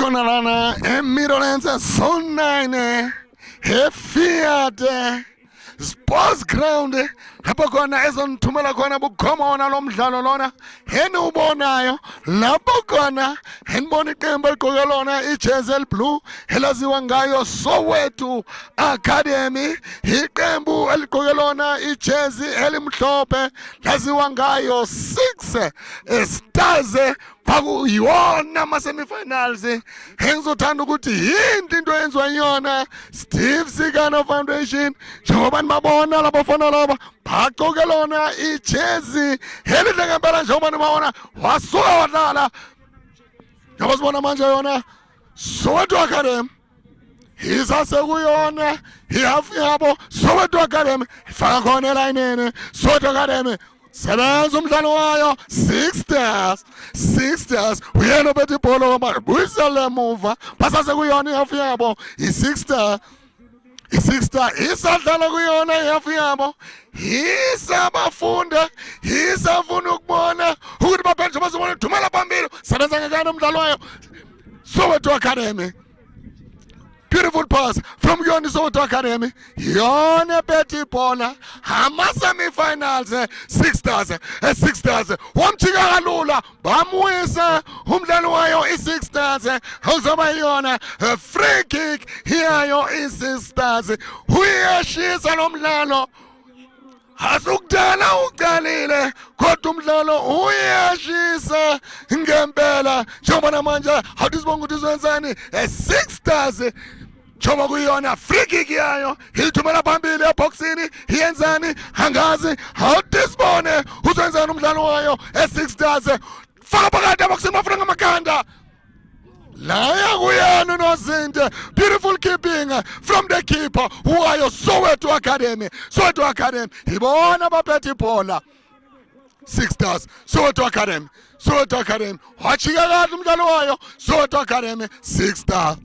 khona lana eMidlands Zone 9 eFiat Sports Ground lapho khona ezonithumela khona bukhoma wona lo mdlalo lona eniubonayo lapho khona enibona iqembu eligqoke lona ijezi eliblue elaziwa ngayo Soweto Academy, iqembu eligqoke lona ijezi elimhlophe laziwa ngayo 6 Stars. Pakuyona ama-semifinals engizothanda ukuthi yinto into eyenziwa yona Steve Sikana Foundation njengoba nibabona labafana laba bagcoke lona ijezi elihle ngempela njengoba nibabona wasuka wadlala njengoba sibona manje yona Soweto Academy isasekuyona ihafu yabo Soweto Academy ifaka khona elayinini Soweto Academy sebenza umdlalo wayo 6 Stars uyena obethe ibhola wabuyisela emuva basasekuyona ihafu yabo i6 Star isadlala kuyona ihafu yabo isabafunde isafuna ukubona ukuthi baphethe bazobona thumela phambili sebenza ngekani umdlalo wayo Soweto Academy. Beautiful pass from Yoni Soweto Academy. Yone Betty Paula. Hama semi-finals. 6 Stars. Wamchika Lula. Bamuisa. Umdlalo wayo is 6 Stars. Hozaba Yona. Free kick. Here yo is 6 Stars. Huyashisa nomdlalo. Hasukudala uqalile kodwa umdlalo uyashisa ngempela njengoba namanje awudisibonga ukuthi izwenzani 6 Stars njengoba kuyona free kick yayo ithumela phambili eboxini iyenzani angazi awudisibone uzwenzani umdlalo wayo 6 Stars faka phakathi eboxini bafuna ngamakhanda Laya kuyena noZinde. Beautiful keeping from the keeper wayo Soweto Academy. Soweto Academy ibona baphethe ibhola 6 Stars. Soweto Academy wachika kahle umdlalo wayo Soweto Academy 6 Star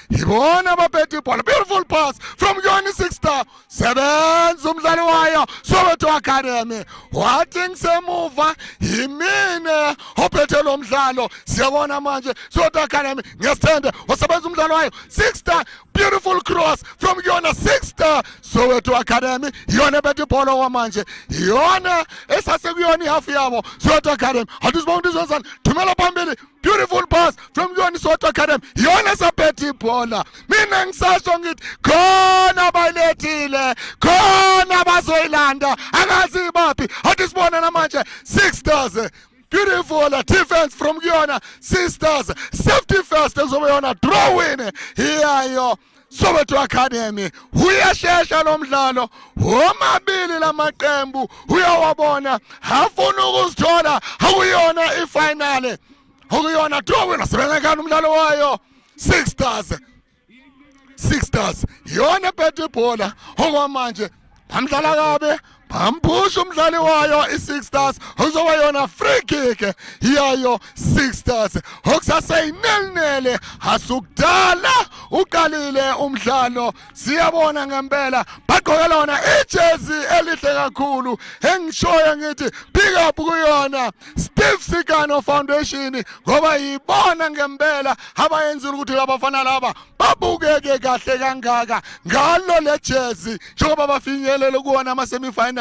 ibona baphethe ibhola. Beautiful pass from Yoni 6 Star. Sebenza umdlalo wayo Soweto Academy wathi ngisemuva yimina ophethe lo mdlalo siyabona manje Soweto Academy ngesithende wasebenza umdlalo wayo 6 Star. Beautiful cross from Yona 6 Star. Soweto Academy yona bethe ibhola kwamanje yona esasekuyona ihafu yabo Soweto Academy awudisibonga izozana thumela phambili. Beautiful pass from Yoni Soweto Academy yona saphethe ibhola. Mina ngisasho ngithi khona bayilethile khona bazoyilanda angazi baphi awudisibona namanje 6 Stars. Beautiful defense from Yona 6 Stars. Safety first ezobe yona draw win hiyayo Soweto Academy. Uyashesha lo mdlalo omabili lamaqembu uyawabona afuna ukuzithola akuyona ifinal akuyona draw win asebenza kanti umdlalo wayo 6 Stars yona bethe ibhola okwamanje bamdlala kabe bamphusha umdlali wayo i6 Stars uzoba yona free kick yayo 6 Stars okusaseyinelnele asukudala uqalile umdlalo siyabona ngempela bagqoke lona ijezi elihle kakhulu engishoyo ngithi pick up kuyona Steve Sikana Foundation ngoba yibona ngempela abayenzile ukuthi labafana laba babukeke kahle kangaka ngalo le jezi njengoba bafinyelele kuona ama semifinal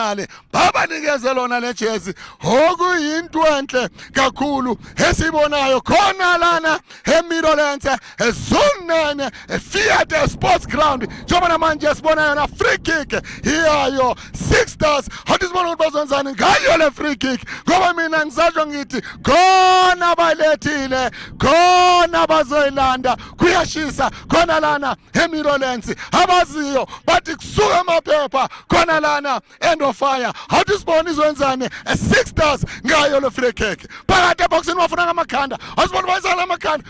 babanikeze lona le jezi okuyinto enhle kakhulu esibonayo khona lana eMidlands Zone 9 eFiat Sports Ground njengoba namanje sibona yona free kick iyayo 6 Stars awudisibona ukuthi bazenzani ngayo le free kick ngoba mina ngisasho ngithi khona balethile khona bazoyilanda kuyashisa khona lana eMidlands abaziyo bathi kusuka amaphepha khona lana end of fire awudisibona izwenzani 6 Stars ngayo le free kick phakathi eboxini bafuna ngamakhanda awusibona bayizala amakhanda.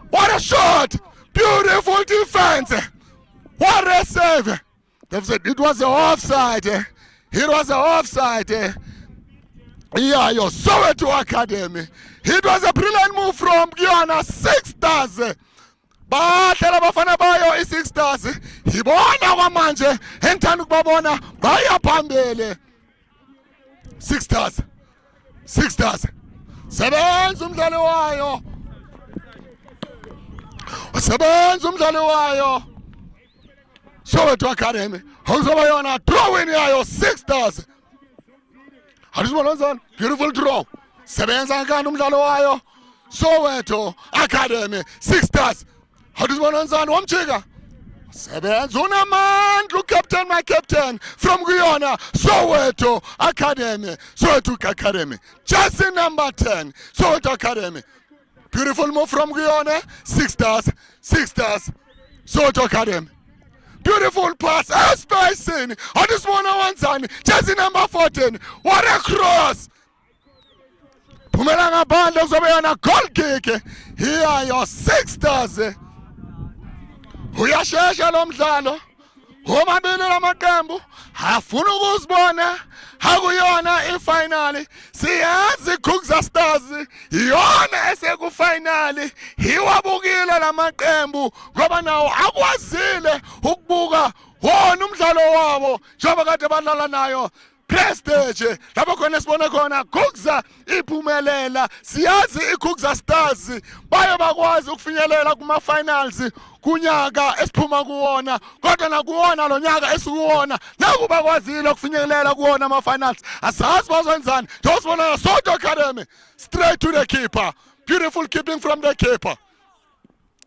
What a shot! Beautiful defense! What a save! They've said it was an offside. It was an offside. Yeah, your Soweto Academy. It was a brilliant move from Guyana 6 Stars. Bahlala bafana bayo i6 Stars. Ibona kwamanje engithanda ukubabona baya phambili. 6 Stars. Sebenza umdlalo wayo Sebenza umdlalo wayo Soweto Academy okuzoba yona drawing yayo 6 stars. Hadisibona beautiful draw. Sebenza kanti umdlalo wayo Soweto Academy 6 stars. Hadisibona wamchika. Sebenza unamandla captain, my captain from Guyana Soweto Academy. Soweto Academy. Jersey number 10 Soweto Academy. Beautiful move from Guyana. 6 stars. 6 stars. Soweto Academy. Beautiful pass. Spacing. On this one. Jersey number 14. What a cross. Pumelanga band kuzobe yana goal kick. Here are your 6 stars. Uyashesha lo mdlalo. Omabili lamaqembu afuna ukuzibona akuyona ifinali. Siyazi Khukza Stars iyona esekufinali. Iwabukile lamaqembu ngoba nawo akwazile ukubuka wona umdlalo wabo njengoba kade badlala nayo Prestige lapho khona sibona khona Khukza iphumelela. Siyazi iKhukza Stars baye bakwazi ukufinyelela kuma finals kunyaka esiphuma kuwona kodwa nakuwona lo nyaka esikuwona nakuba kwazile ukufinyelela kuwona ama finals. Asazi bazwenzani josibona Soweto Academy straight to the keeper. Beautiful keeping from the keeper.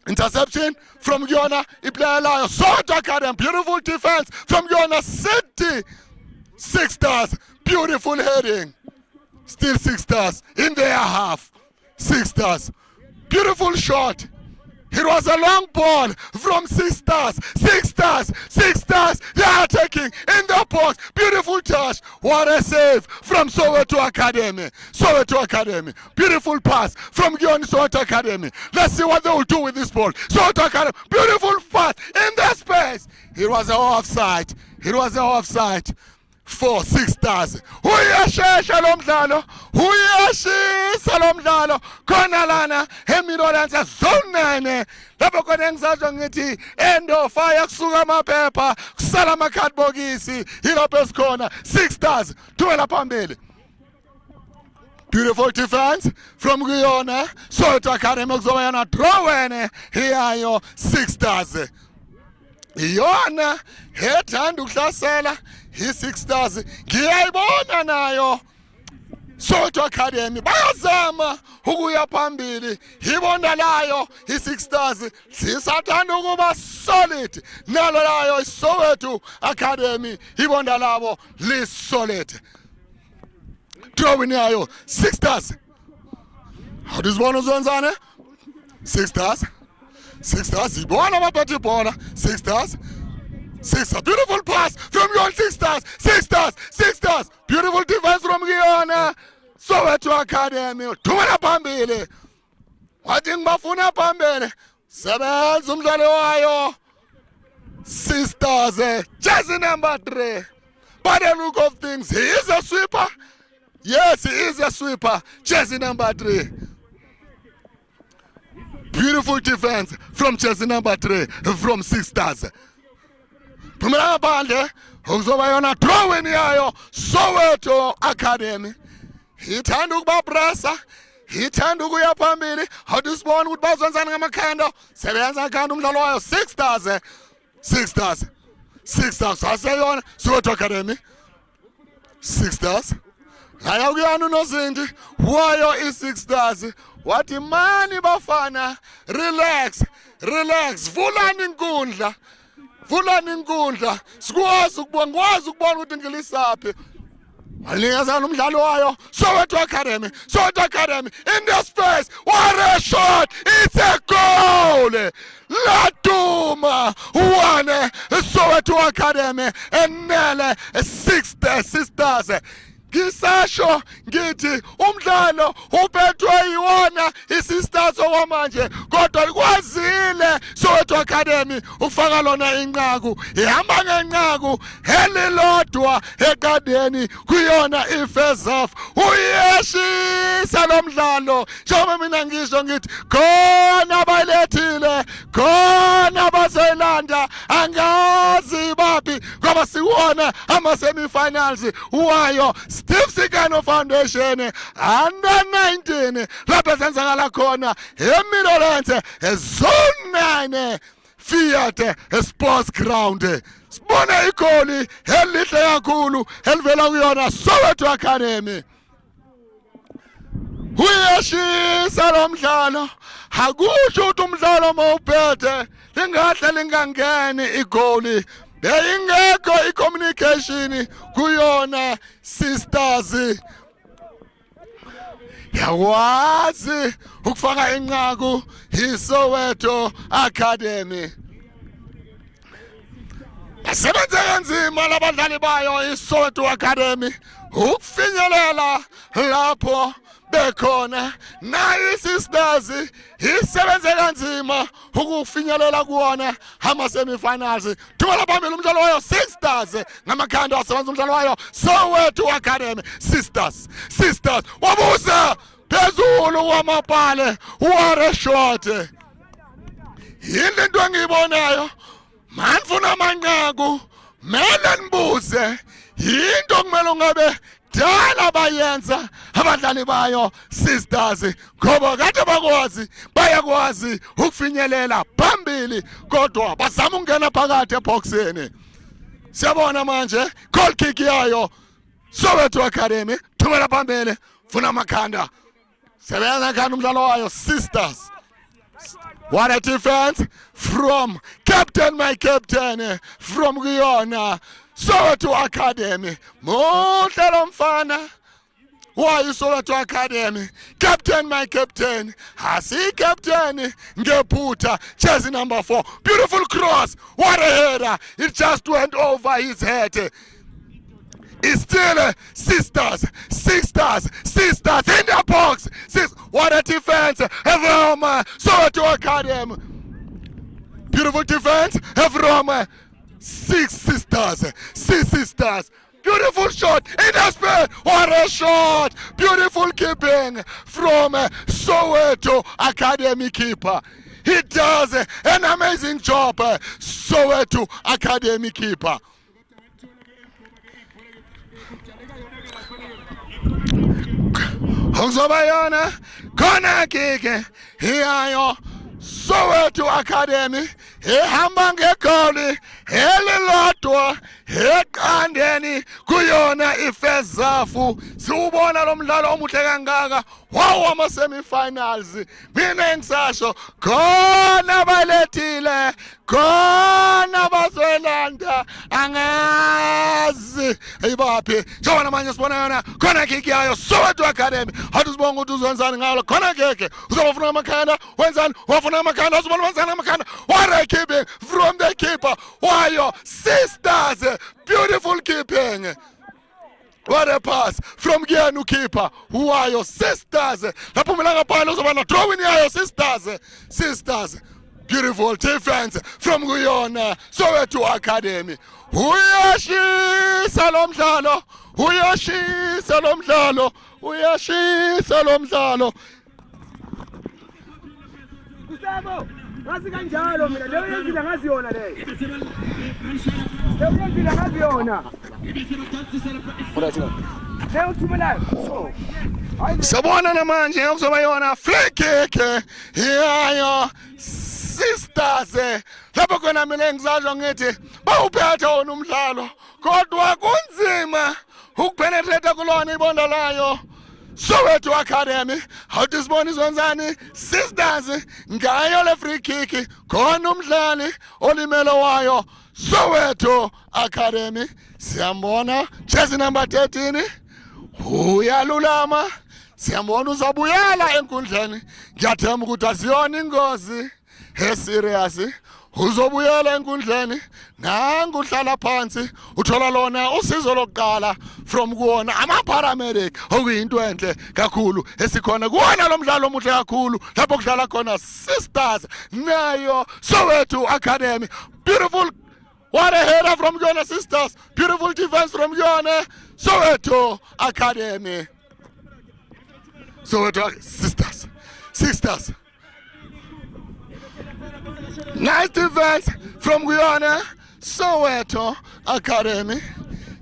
Interception from Guyana iplayer layo Soweto Academy. Beautiful defense from Guyana City. 6 stars. Beautiful heading. Still 6 stars in their half. 6 stars. Beautiful shot. It was a long ball from 6 stars. 6 stars. 6 stars. They are taking in the box. Beautiful touch. What a save from Soweto Academy. Soweto Academy. Beautiful pass from Guyana Soweto Academy. Let's see what they will do with this ball. Soweto Academy. Beautiful pass in the space. It was an offside. It was an offside. 4 6 stars. Uyashesha lo mdlalo. Uyashisa lo mdlalo. Khona lana eMirolansa zone 9. Lapho khona engisazwe ngithi end of fire kusuka amaphepha kusala amakhadibokisi. Ilapho esikhona 6 stars. Duela phambili. Beautiful defense from Guyana Soweto Academy kuzoba yana drawene hiyayo 6 stars. Iyona ethanda ukuhlasela i6 stars ngiyayibona nayo Soweto Academy bayazama ukuya phambili ibonda layo i6 stars sisathanda ukuba solid nalo layo iSoweto Academy ibonda labo li solid drawing yayo 6 stars. How does one uzonzane 6 stars 6 stars ibona abaphethe ibhola 6 stars 6 stars. Beautiful pass from your 6 stars. 6 stars. 6 stars. Beautiful defense from Guyana Soweto Academy. Thumela phambili. Wathi ngibafuna phambili. Sebenza umdlalo wayo. 6 stars. Jersey number 3. By the look of things, he is a sweeper. Yes, he is a sweeper. Jersey number 3. Beautiful defense from Jersey number 3 from 6 stars. Pumelanga bande okuzoba yona drawing yayo Soweto Academy. Ithanda ukuba pressa, ithanda ukuya phambili. Hadisibona ukuthi bazwenzana ngamakhanda. Sebenza kanti umdlalo wayo 6 stars. 6 stars. 6 stars. Aseyona Soweto Academy. 6 stars. Haya kuyana uNozindi wayo i6 stars. Wathi mani bafana relax. Relax. Vulani inkundla. Vulani inkundla sikwazi ukubona ukuthi ngilisaphi wanikazana umdlalo wayo Soweto Academy in the space. What a shot. It's a goal. Laduma one Soweto Academy enele 6 stars. Ngisasho ngithi umdlalo uphethwe yiwona i6stars okwamanje kodwa likwazile Soweto Academy ufaka lona inqaku ihamba ngenqaku elilodwa eqadeni kuyona ifirst half. Uyeshisa lo mdlalo njengoba mina ngisho ngithi khona balethile khona baselanda angazi wapi ngoba siwona ama-semi-finals wayo Steve Sikano Foundation under 19 lapho esenzakala khona eMiddlelands ezone 9 Fiat Sports Ground. Sibona igoli elihle kakhulu elivela kuyona Soweto Academy. Uyashisa lo mdlalo, akusho ukuthi umdlalo mawuphethe lingahle lingangeni igoli, beyingekho i-communication kuyona sisters. Yawazi ukufaka inqaku iSoweto Academy. Basebenze kanzima labadlali bayo iSoweto Academy ukufinyelela lapho bekhona. Nayo sisters isebenze kanzima ukufinyelela kuona ama-semi-finals. Thumela phambili umdlalo wayo sisters ngamakhanda wasebenza umdlalo wayo Soweto Academy. Sisters wabusa phezulu kwamapale ware short. Yini into engiyibonayo manifuna amanqaku mele nibuze yinto kumele ungabe dala bayenza abadlali bayo sisters ngoba kade bayakwazi ukufinyelela phambili kodwa bazama ukungena phakathi eboxini. Siyabona manje goal kick yayo Soweto Academy. Thumela phambili funa amakhanda sebenza kanti umdlalo wayo sisters. What a defense from my captain from kuyona Soweto Academy. Muhle lo mfana wayo Soweto Academy. My captain. Hasi captain ngephutha. Jersey number 4. Beautiful cross. What a header. It just went over his head. It's still sisters in the box. What a defense from Soweto Academy. Beautiful defense from six sisters. Beautiful shot in the space. What a shot. Beautiful keeping from Soweto Academy keeper. He does an amazing job, Soweto Academy keeper. Onzobayona khona kike hiyayo Soweto Academy ehamba ngegoli elilodwa eqandeni kuyona ifezafu. Siubona lo mdlalo omuhle kangaka wawo ama-semi-finals. Mina engisasho khona balethile khona bazolanda angazi ayibaphi njengoba namanje sibona yona khona kick yayo Soweto Academy. Hathi sibonga ukuthi uzenzani ngalo khona keke uzobafuna amakhanda wenzani wafuna amakhanda uzobona wenzani amakhanda. What a keeping from the keeper wayo sisters. Beautiful keeping. What a pass from Gianu keeper wayo sisters. Lapho mina ngaphala uzoba na drawing yayo sisters. Beautiful defense from kuyona Soweto Academy. Uyashisa lo mdlalo. Gustavo, ngasi kanjalo mina leyo yenzile ngaziyona leyo. Leyo ngaziyona. Leyo thumelayo. Sabona namanje kuzoba yona free kick yayo sisters. Lapho khona mina ngizasho ngithi bawuphethe wona umdlalo kodwa kunzima ukupenetrate kulona ibonda layo Soweto Academy. Hathi sibona izonzani sisters ngayo le free kick khona umdlali olimele wayo Soweto Academy. Siyambona jersey number 13 uyalulama. Siyambona uzabuyela enkundleni. Ngiyathemba ukuthi asiyona ingozi serious. Uzobuyela enkundleni nangu uhlala phansi uthola lona usizo lokuqala from kuona ama-paramedic okuyinto enhle kakhulu esikhona kuwona lo mdlalo omuhle kakhulu lapho kudlala khona sisters nayo Soweto Academy. Beautiful. What a header from Yona sisters. Beautiful defense from Yona Soweto Academy. Soweto sisters. Nice defense from Guyana Soweto Academy.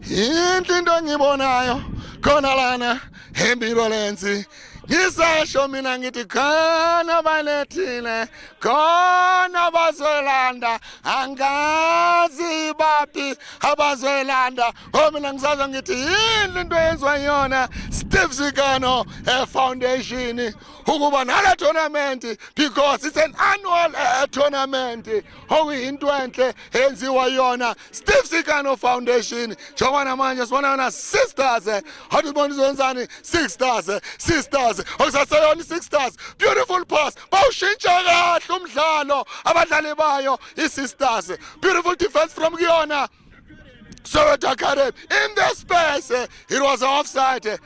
Into engibonayo khona lana eMbirolenzi. Ngisasho mina ngithi khona balethile khona bazolanda angazi baphi abazolanda mina ngisazo ngithi yini into yenziwa yona Steve Sikano Foundation ukuba nale tournament because it's an annual tournament okuyinto enhle enziwa yona Steve Sikano Foundation njengoba manje sibona na sisters hathi sibona izonzani sisters okusaseyona sisters beautiful pass bawushintsha kahle umdlalo abadlali bayo sisters beautiful defense from kuyona Soweto Academy in the space it was offside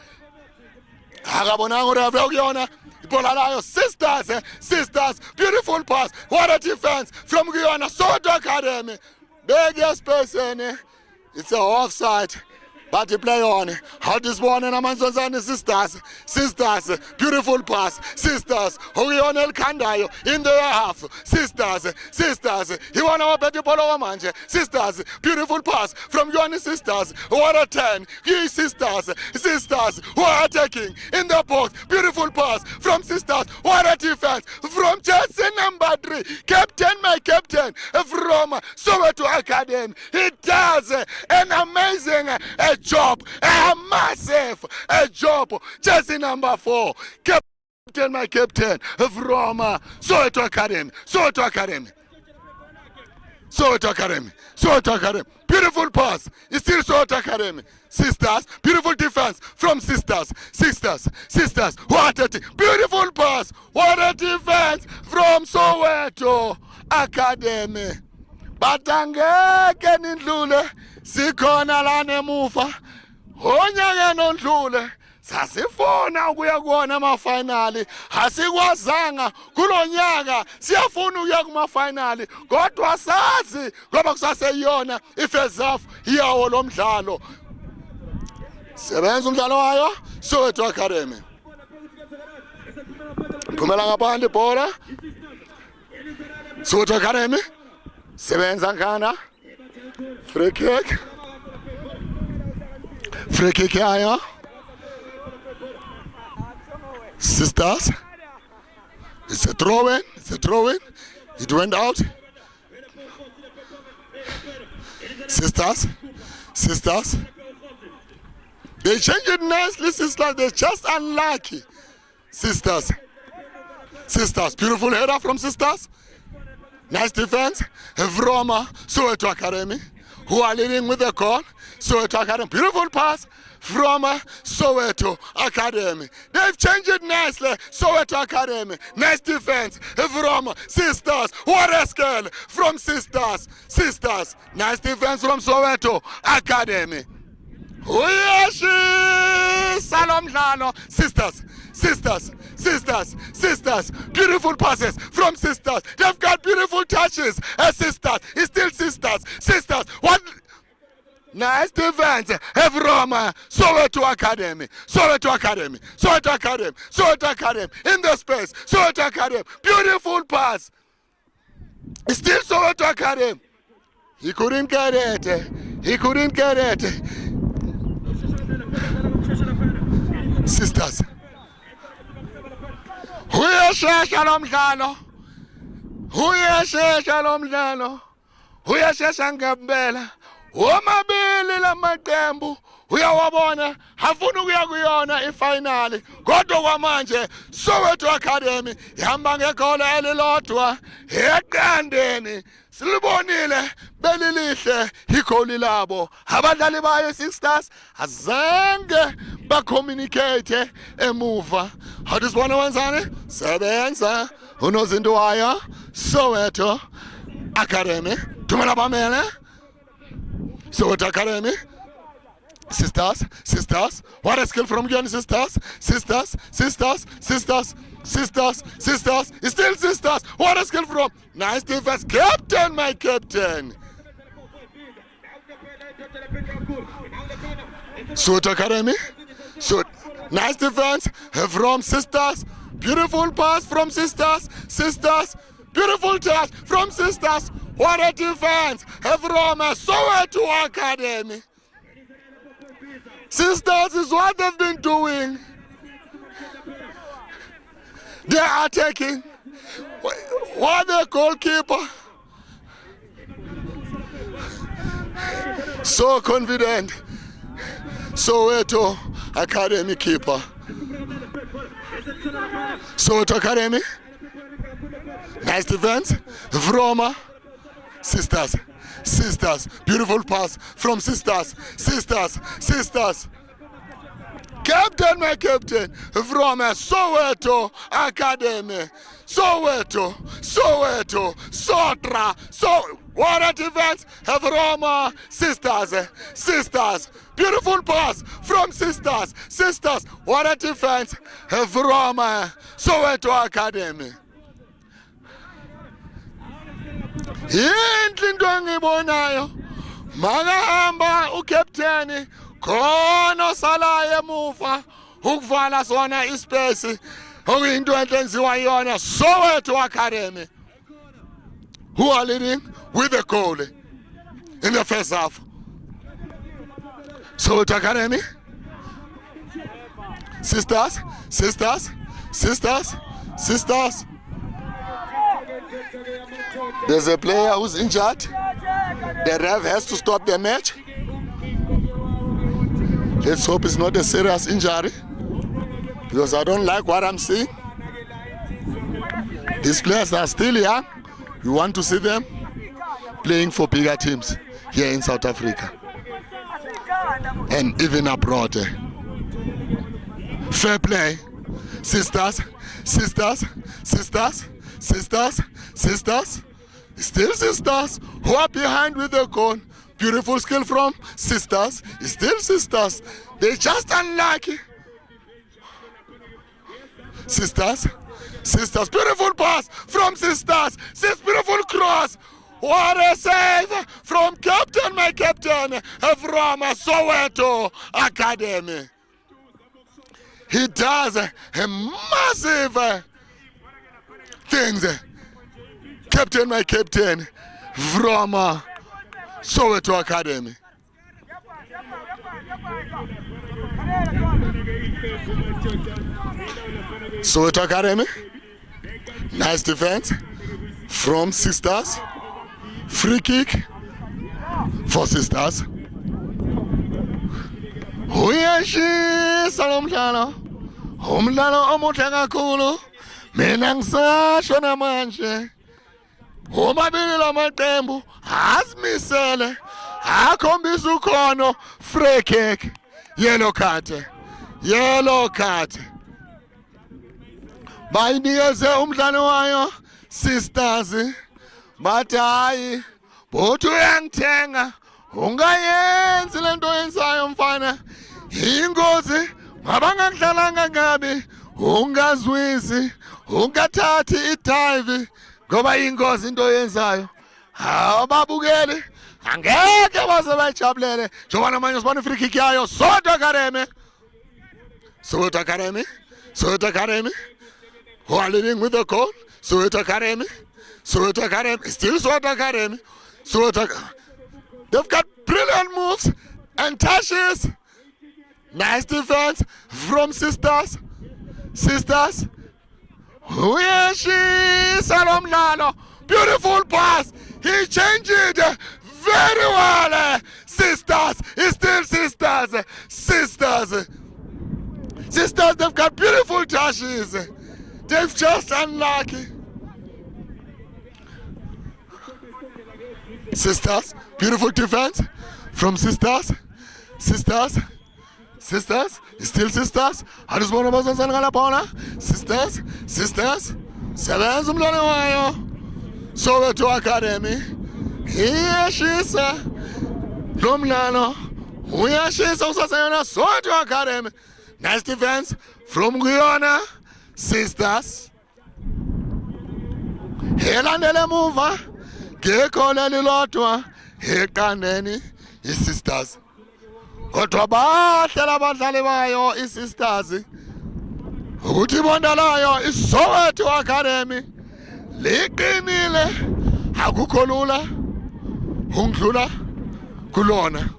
akabonanga ureferee ukuyona ibola layo sisters beautiful pass what a defense from kuyona Soweto Academy big space it's a offside. But you play on. How this one and Amanzonzani sisters, beautiful pass, sisters, Orionel Kandayo in the half, sisters, you want our better polo manje, sisters, beautiful pass from your sisters, what a 10, ye sisters, who are attacking in the box, beautiful pass from sisters, what a defense from Chelsea number 3, my captain from Soweto Academy. He does an amazing job, a massive job. Jersey number 4, my captain from Soweto Academy. Beautiful pass. It's still Soweto Academy. Sisters, beautiful defense from sisters. What a beautiful pass. What a defense from Soweto Academy. Batangeke nindlule sikhona lana emuva onyaka nondlule sasifuna ukuya kuona amafinali asikwazanga kulonyaka siyafuna ukuya kuma finali kodwa sazi ngoba kusaseyona ifirst half yawo lomdlalo sebenza umdlalo wayo Soweto Academy phumela ngaphandle ibhola Soweto Academy sebenza ngana free kick yayo sisters. It's a throw in. It went out. Sisters. They changed it nicely, sisters. They're just unlucky. Sisters. Beautiful header from sisters. Nice defense from Soweto Academy, who are leading with the call. Soweto Academy, beautiful pass from Soweto Academy. They've changed it nicely. Soweto Academy, nice defense from sisters. What a skill from sisters. Nice defense from Soweto Academy. Salom sisters, beautiful passes from sisters. They've got beautiful touches. Sisters, it's still sisters. What nice defense from Soweto Academy in the space. Soweto Academy, beautiful pass. It's still Soweto Academy. He couldn't get it. Sisters. Uyashesha ngempela omabili lamaqembu uyawabona afuna ukuya kuyona ifinali kodwa kwamanje Soweto Academy ihamba ngegoli elilodwa eqandeni silibonile belilihle igoli labo abadlali bayo sisters azange bacommunicate emuva hadisibona wenzani sebenza unozinto wayo Soweto Academy thumela bamele Soweto Academy sisters what a skill from again sisters it's still sisters what a skill from nice defense captain my captain Soweto Academy nice defense from sisters beautiful pass from sisters beautiful touch from sisters What a defense from Soweto Academy. Sisters, is what they've been doing. They are attacking. What the goalkeeper? So confident. Soweto Academy keeper. Soweto Academy. Nice defense. Vroma. Sisters. Sisters. Beautiful pass from Sisters. Sisters. Sisters. Captain, my captain. From Soweto Academy. Soweto. Soweto. Sotra. So. What a defense. Vroma. Sisters. Sisters. Beautiful pass from Sisters. Sisters. What a defense. Vroma. Soweto Academy. Yindlu into engibonayo makahamba ukapteni khona osalayo emuva ukuvala sona ispace okuyinto enhle enziwa yona Soweto Academy, who are leading with a goal in the first half. Soweto Academy. Sisters, sisters, sisters, sisters. There's a player who's injured. The ref has to stop the match. Let's hope it's not a serious injury, because I don't like what I'm seeing. These players are still young. We want to see them playing for bigger teams here in South Africa and even abroad. Fair play. Sisters, sisters, sisters, sisters, sisters. Still Sisters who are behind with the goal. Beautiful skill from Sisters. Still Sisters. They just unlucky. Sisters. Sisters. Beautiful pass from Sisters. Beautiful cross. What a save from captain, my captain, from Soweto Academy. He does a massive things. Captain, my captain, from Soweto Academy. Soweto Academy. Nice defense from Sisters. Free kick for Sisters. Uyashisa lo mdlalo. Umdlalo omuhle kakhulu. Mina ngisasho namanje. Omabili lamaqembu azimisele akhombisa ukhono. Free kick. Yellow card. Yellow card. Bayinikeze umdlalo wayo Sisters. Bathi hayi bothi uyangithenga ungayenzi lento yenzayo mfana. Ingozi ngabangakudlalanga ngabi ungazwisi ungathathi idive ngoba ingozi into yenzayo. Ababukeli angeke baze bayijabulele njengoba namanje sibona free kick yayo Soweto Academy. Soweto Academy. Soweto Academy. Who are leading with the goal? Soweto Academy. Soweto Academy. Still Soweto Academy. Soweto. They've got brilliant moves and touches. Nice defense from Sisters. Sisters. Uyashisa lo mdlalo. Beautiful pass. He changed it very well. Sisters. It's still Sisters. Sisters. Sisters, they've got beautiful touches. They've just unlucky. Sisters, beautiful defense from Sisters. Sisters. Sisters, still Sisters. I just want to Sisters. Sisters. Sebenza umdlalo wayo Soweto Academy. Iyashisa lo mdlalo. Uyashisa usasayona Soweto Academy. Nice defense from Guyana. Sisters. Helandele muva. Ngekhola lilodwa eqandeni iSisters. Kodwa bahle abadlali bayo iSisters. Ukuthi ibondalayo iSoweto Academy liqinile akukho lula ungidlula kulona.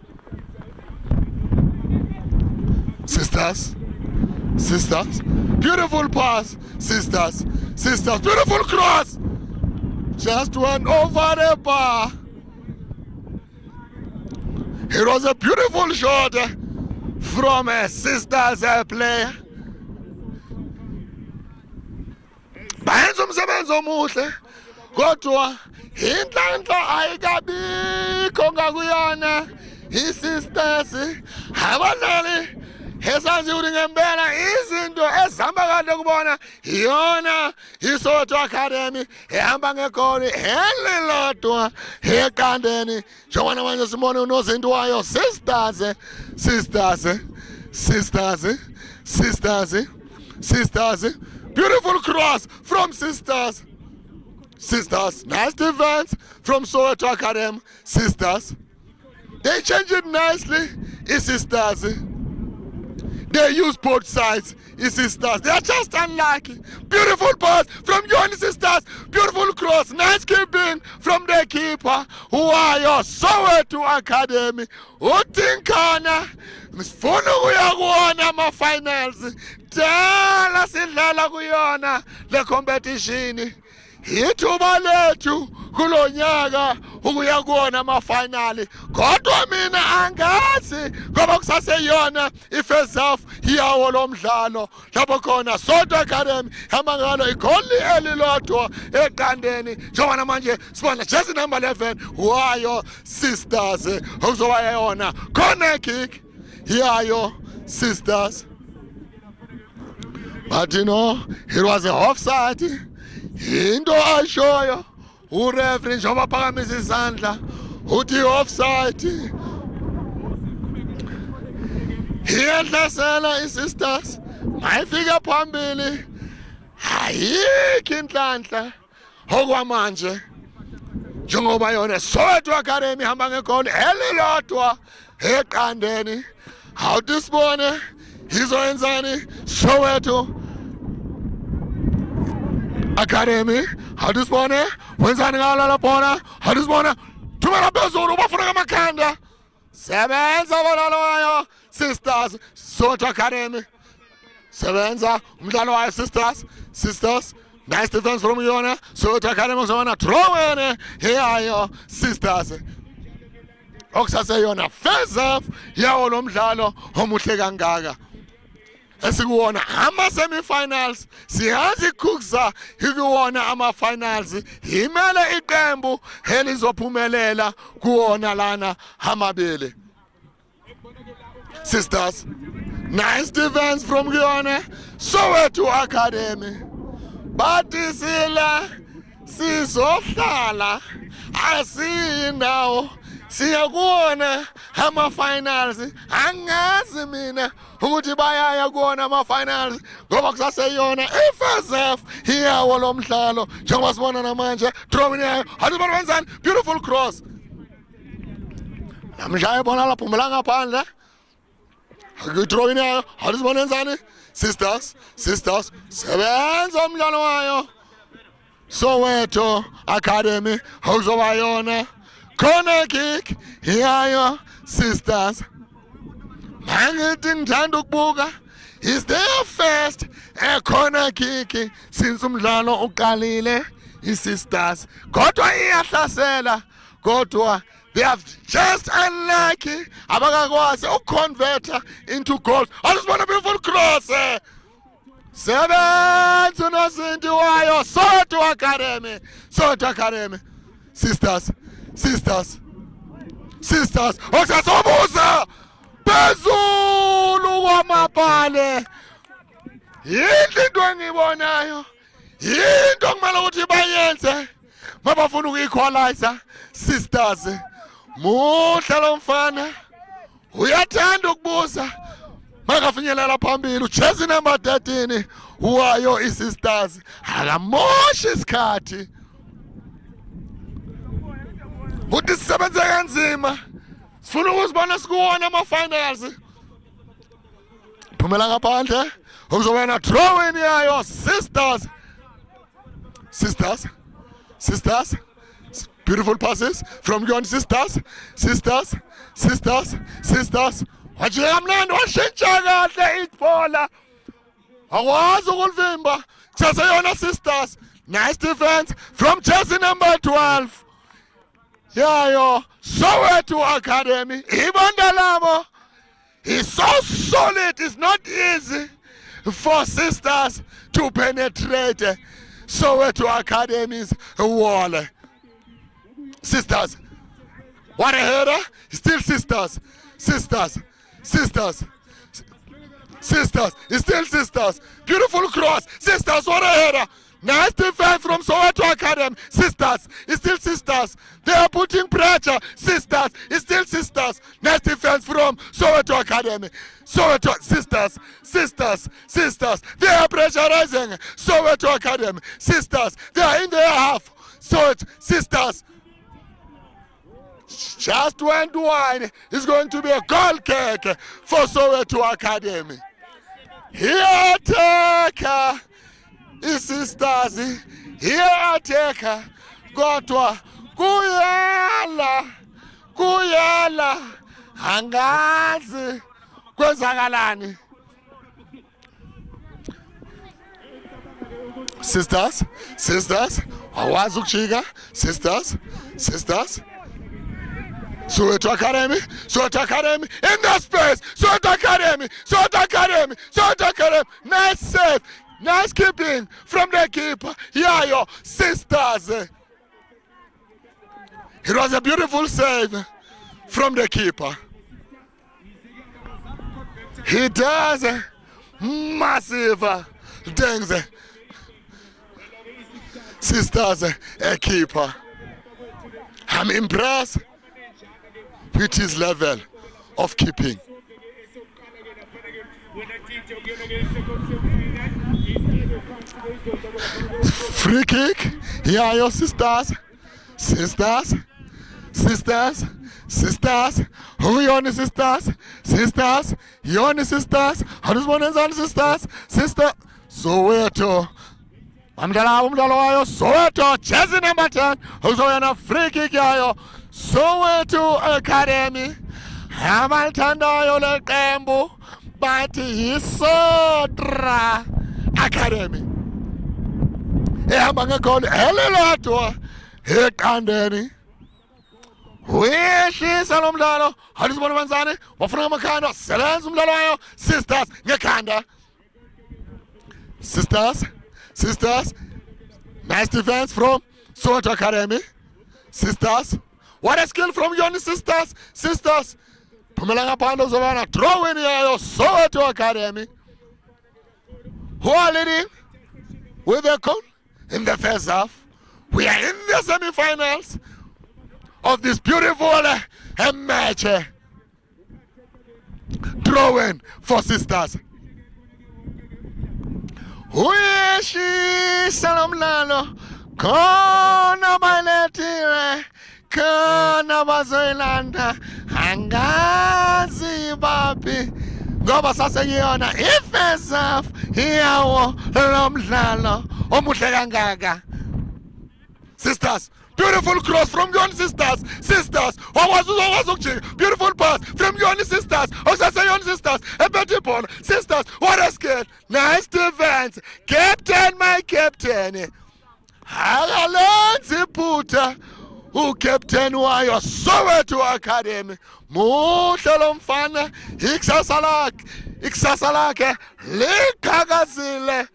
Sisters, beautiful pass, sisters, beautiful cross, just went over the bar. It was a beautiful shot from a sisters player. Bayenza umsebenzi omuhle kodwa inhlanhla ayikabikho ngakuyona i-sisters abadlali esazi ukuthi ngempela izinto ezihamba kahle kubona iyona iSoweto Academy ehamba ngegoli elilodwa eqandeni. Njengoba manje simone unozinto wayo sisters, beautiful cross from sisters, nice defense from Soweto Academy. Sisters, they change it nicely. It's sisters. They use both sides. It's sisters. They are just unlucky. Beautiful pass from your sisters. Beautiful cross. Nice keeping from the keeper. Who are your Soweto Academy? Utinkana. Sifuna ukuya kuona ama-finals. Dala sidlala kuyona le competition. Ithuba lethu kulonyaka ukuya kuona ama-final. Kodwa mina angazi ngoba kusaseyona i-first half yawo lo mdlalo lapho khona Soweto Academy hamba ngalo igoli elilodwa eqandeni. Njengoba manje sibona jersey number 11 wayo sisters okuzoba yona corner kick yayo sisters. But you know, it was a offside. Into ayishoyo ureferee njengoba phakamisa isandla uthi offside. Iyadlasela i-sisters mayifika phambili ayikho inhlanhla okwamanje njengoba yona Soweto Academy hamba ngegoli elilodwa eqandeni. Awuthi sibone izoyenzani Soweto Academy. Awuthi sibone wenzani ngalo lapha. Awuthi sibone thumela phezulu bafuna ngamakhanda. Sebenza abadlali wayo sisters Soweto Academy. Sebenza umdlalo wayo sisters. Nice defense from yona Soweto Academy uzona throw yayo sisters. Okusaseyona first half yawo lo mdlalo omuhle kangaka. Esikuwona ama-semi-finals siyazi ikhukza ikuwona ama-finals imele iqembu elizophumelela kuwona lana amabili. Sisters, nice defense from kuyona Soweto Academy. Bathi sila sizohlala asinawo siyakuona ama-finals. Angazi mina ukuthi bayaya kuona ama-finals ngoba kusaseyona i-first half iyawo lo mdlalo njengoba sibona namanje throwing yayo. Hatibona wenzani beautiful cross namhlanje bona laphumela ngaphandle throwing yayo. Hatibona wenzani sisters sebenza umdlalo wayo Soweto Academy okuzoba yona corner kick yayo sisters. Mangithi ngithanda ukubuka is their first corner kick since umdlalo uqalile i-sisters kodwa iyahlasela kodwa they have just unlucky abakakwazi ukuconverta into goals. Alisibona beautiful cross sebenza unozinti wayo Soweto Academy. Sisters okusasobuza phezulu kwamabhale. Yinto into engibonayo, yinto kumele ukuthi bayenze mabafuna uku-equalizer. Sisters muhle lo mfana uyathanda ukubuza makafinyelela phambili. Jersey number 13 wayo i-sisters akamoshi isikhathi uthi sisebenze kanzima sifuna ukuzibona sikuwona ama-finals. Phumela ngaphandle okuzoba na throw-in yayo sisters Beautiful passes from your sisters. Sisters. Wajika mnandi washintsha kahle ibhola. Awazi ukulivimba. Chase yona sisters. Nice defense from jersey number 12. Yayo Soweto Academy. Ibandalamo is so solid. It's not easy for sisters to penetrate Soweto Academy's wall. Sisters. What a header. Still sisters. It's still sisters. Beautiful cross. Sisters, what a header. Nice defense from Soweto Academy. Sisters, it's still sisters. They are putting pressure. Sisters, it's still sisters. Nice defense from Soweto Academy. Soweto, sisters. They are pressurizing Soweto Academy. Sisters, they are in their half. So sisters. Just one is going to be a goal kick for Soweto Academy. Here attacker is sisters. Here attacker. Gotwa. Kuyala. Angazi. Kwenzakalani. Sisters. Awazi ukuchika. Sisters. Soweto Academy, in the space, Soweto Academy, nice save, nice keeping from the keeper, Yayo, sisters. It was a beautiful save from the keeper. He does massive things. Sisters, a keeper. I'm impressed with his level of keeping. Free kick. Here are your sisters. Who are your sisters? Your sisters. How does one answer sisters? Sister. Soweto. Soweto. Jersey number 10. Who's on a free kick? Soweto Academy. Amalthandayo leqembu bathi yiSodra Academy. Ehamba ngegoli elilodwa eqandeni. Wehlisa lo mdlalo. Alisibona banzane. Wafuna amakhanda. Sebenza umdlalo wayo. Sisters ngekhanda. Sisters. Nice defense from Soweto Academy. Sisters. What a skill from your sisters. Pumelanga Pando Zavana. Throw in here, Soweto Academy. Who are leading with a goal in the first half. We are in the semi-finals of this beautiful match. Drawing for sisters. Wishi Salam Lalo. Kona Baletire. Kana bazoyilanda angazi babi ngoba sasengiyona ifirst half iyawo lo mdlalo omuhle kangaka. Sisters, beautiful cross from your sisters. Beautiful pass from your sisters. Your sisters. A better ball. Sisters, what a skill. Nice defense. Captain, my captain. Hagalenzi puta. Captain wayo Soweto Academy. Muhle lo mfana. Ikusasa lakhe liqhakazile.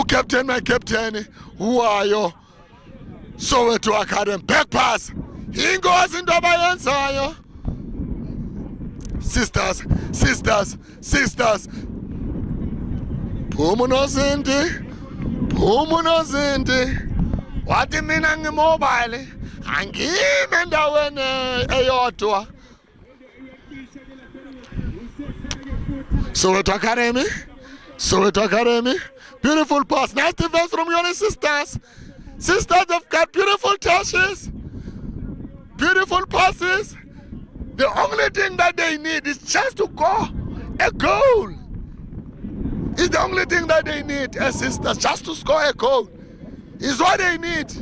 Captain, my captain wayo Soweto Academy. Back pass. Ingozi into abayenzayo. Sisters. Phuma unozinti. Wathi mina ngimobile angime endaweni eyodwa. Soweto Academy. Beautiful pass. Nice defense from your sisters. Sisters have got beautiful touches. Beautiful passes. The only thing that they need is just to go a goal. It's the only thing that they need as sisters, just to score a goal. Is what they need.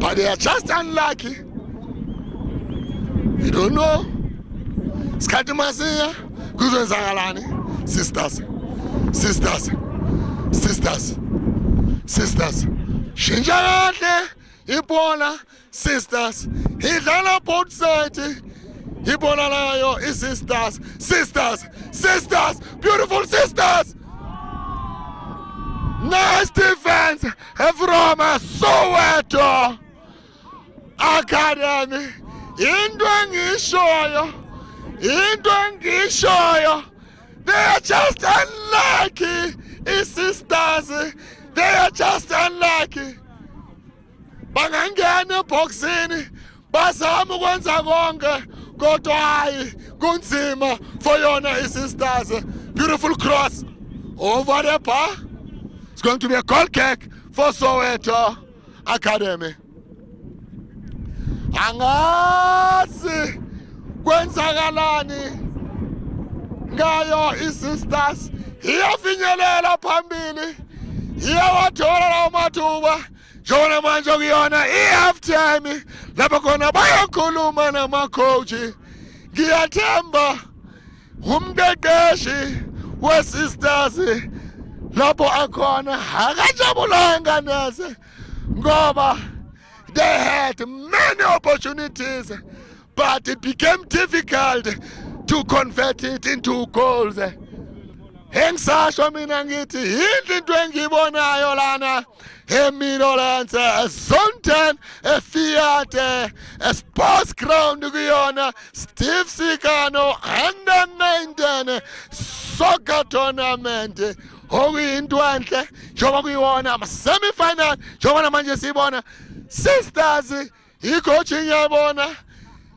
but they are just unlucky. You don't know. Skati masiya kuzenzakalani. Sisters. Shinja kahle ibhola sisters. Idlala both sides. Ibhola layo sisters. Beautiful sisters. Nice defense from Soweto Academy. Into engishoyo. They are just unlucky. Sisters, they are just unlucky. Bangangena boxini, bazama ukwenza konke, kodwa hayi kunzima for yona sisters. Beautiful cross over the bar. It's going to be a goal kick for Soweto Academy. Angazi kwenzakalani ngayo sisters. Iyafinyelela phambili. Iyawathola lawo mathuba. Jona manje kuyona i-half time. Lapho khona bayakhuluma nama-coach. Ngiyathemba umqeqeshi we-sisters lapho akhona akajabulanga neze ngoba they had many opportunities, but it became difficult to convert it into goals. Engisasho mina ngithi yini into engibonayo lana eMidlands Zone 10 eFiat Sports Ground kuyona Steve Sikano Under 19 Soccer Tournament. Okuyinto enhle njengoba kuyiwona ama-semi-final njengoba manje sibona sisters i-coaching yabona.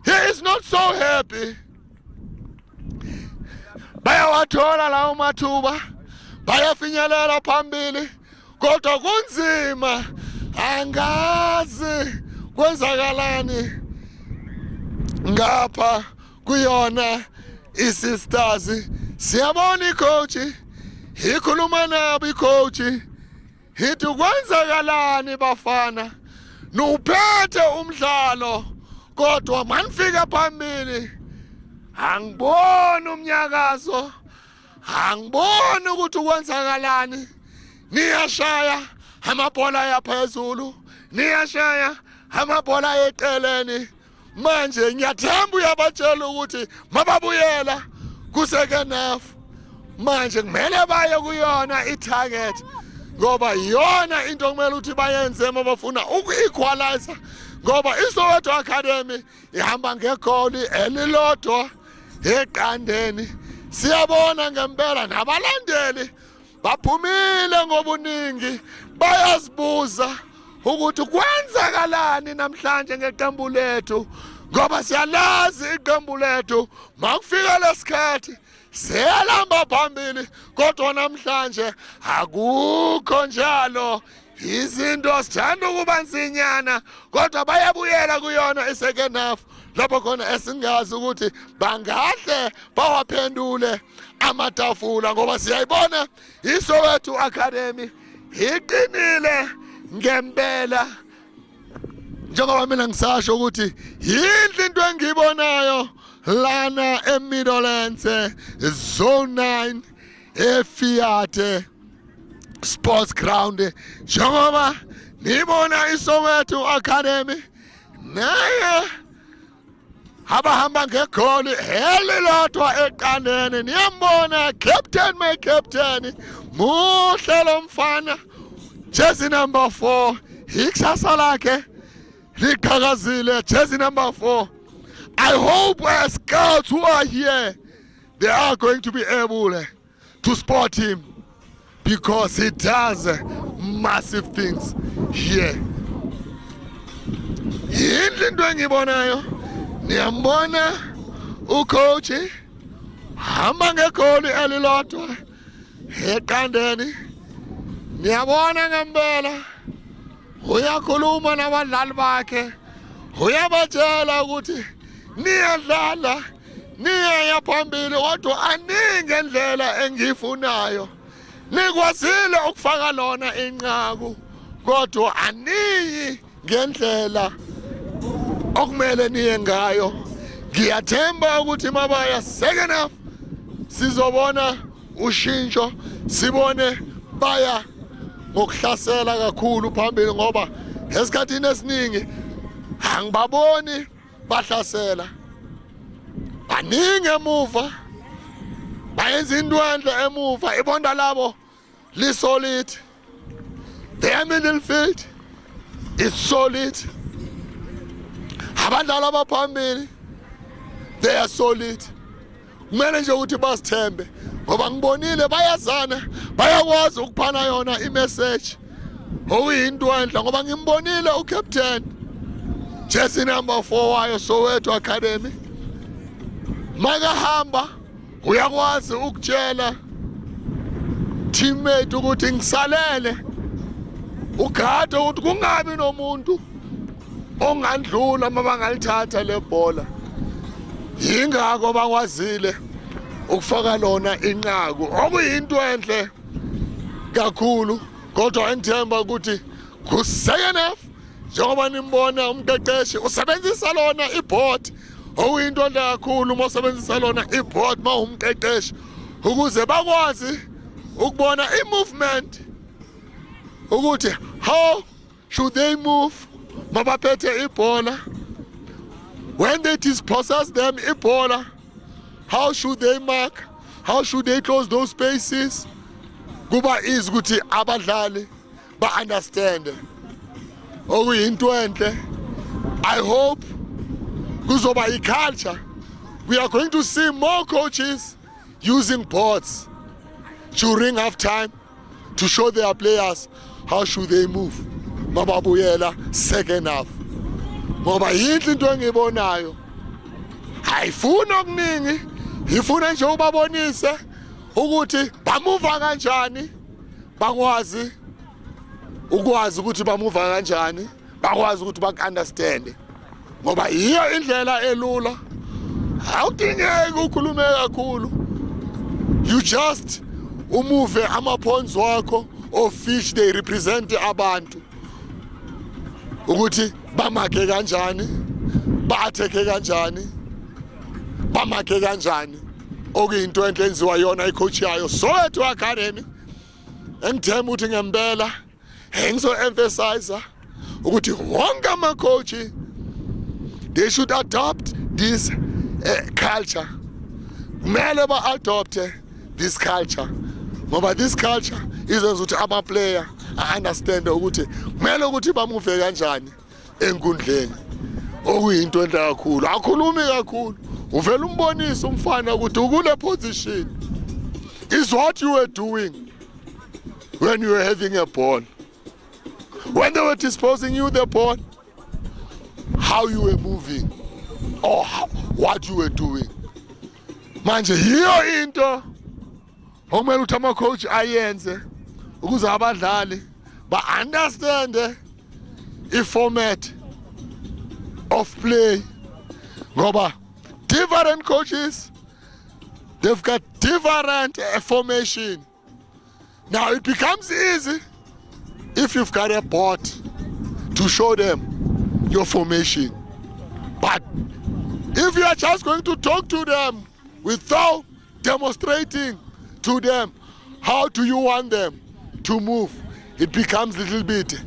He is not so happy. Bayawathola lawo mathuba, bayafinyelela phambili, kodwa kunzima. Angazi kwenzakalani ngapha kuyona i-sisters. Siyabona i-coach ikhuluma nabo i-coach ithi kwenzakalani bafana, nuphethe umdlalo kodwa manifika phambili angiboni umnyakazo, angiboni ukuthi kwenzakalani. Niyashaya amabhola yaphezulu, niyashaya amabhola eceleni. Manje ngiyathemba uyabatshela ukuthi mababuyela ku-second half manje kumele baye kuyona i-target ngoba iyona into kumele ukuthi bayenze mabafuna uku-equalizer, ngoba iSoweto Academy ihamba ngegoli elilodwa eqandeni. Siyabona ngempela nabalandeli baphumile ngobuningi, bayazibuza ukuthi kwenzakalani namhlanje ngeqembu lethu, ngoba siyalazi iqembu lethu makufika lesikhathi siyalamba phambili, kodwa namhlanje akukho njalo. Izinto sithanda ukuba nzinyana, kodwa bayabuyela kuyona i-second half lapho khona esingazi ukuthi bangahle bawaphendule amatafula, ngoba siyayibona iSoweto Academy iqinile ngempela. Njengoba mina ngisasho ukuthi yinhle into engiyibonayo lana eMidlands Zone 9 eFiat Sports Ground, njengoba nibona iSoweto Academy naye abahamba ngegoli elilodwa eqandeni. Niyambona captain, my captain, muhle lo mfana, jersey number 4, ikusasa lakhe liqhakazile, jersey number 4. I hope scouts who are here, they are going to be able to spot him, because he does massive things here. Yinhle into engibonayo, niyambona ucoach hamba ngegoli elilodwa eqandeni. Niyabona ngempela uyakhuluma nabadlali bakhe, uyabatshela ukuthi niyadlala, niyaya phambili, kodwa aningi indlela engiyifunayo. Nikwazile ukufaka lona inqaku, kodwa aniyi ngendlela okumele niye ngayo. Ngiyathemba ukuthi mabaya second half sizobona ushintsho, sibone baya ngokuhlasela kakhulu phambili, ngoba esikhathini esiningi angibaboni bahlasela, baningi emuva, bayenza indwendle emuva. Ibonda labo li-solid, their middle field is solid, abadlali abaphambili they are solid. Kumele nje ukuthi basithembe, ngoba ngibonile bayazana, bayakwazi ukuphana yona imessage okuyintwenhle, ngoba ngimbonile ucaptain jersey number 4 wayo Soweto Academy makahamba uyakwazi ukutshela teammate ukuthi ngisalele, ugade ukuthi kungabi nomuntu ongandlula mabangalithatha le bhola. Yingakho bakwazile ukufaka lona inqaku okuyinto enhle kakhulu, kodwa engithemba ukuthi ku-second half njengoba nimbona umqeqeshi usebenzisa lona iboard, okuyinto enhle kakhulu uma usebenzisa lona iboard uma umqeqeshi, ukuze bakwazi ukubona i-movement ukuthi how should they move mabaphethe ibhola. When they dispossess them ibhola, how should they mark? How should they close those spaces? Kuba easy ukuthi abadlali ba-understand okuyinto enhle. I hope kuzoba i-culture. We are going to see more coaches using boards during half time to show their players how should they move mababuyela second half. Ngoba yinhle into engibonayo, ayifuna okuningi, ifuna nje ubabonise ukuthi bamuva kanjani, bakwazi ukuthi bamuva kanjani, bakwazi ukuthi baku-understand, ngoba yiyo indlela elula. Awudingeki ukhulume kakhulu, you just umuve ama-points wakho of which they represent abantu, ukuthi bamakhe kanjani, ba-athekhe kanjani, bamakhe kanjani, okuyinto enhle enziwa yona icoach yayo Soweto Academy. Engithemba ukuthi ngempela engizo-emphasize ukuthi wonke ama-coach they should adopt this culture. Kumele ba-adopte this culture, ngoba this culture izenza ukuthi ama-player a-understand ukuthi kumele ukuthi bamuve kanjani enkundleni, okuyinto enhle kakhulu. Akhulumi kakhulu, uvela umbonisa umfana ukuthi ukule position is what you were doing when you were having a ball, when they were disposing you the ball, how you were moving or what you were doing. Manje yiyo into okumele ukuthi ama-coach ayenze ukuze abadlali ba-understand i-format of play, ngoba different coaches, they've got different formation. Now it becomes easy if you've got a board to show them your formation, but if you are just going to talk to them without demonstrating to them how do you want them to move, it becomes a little bit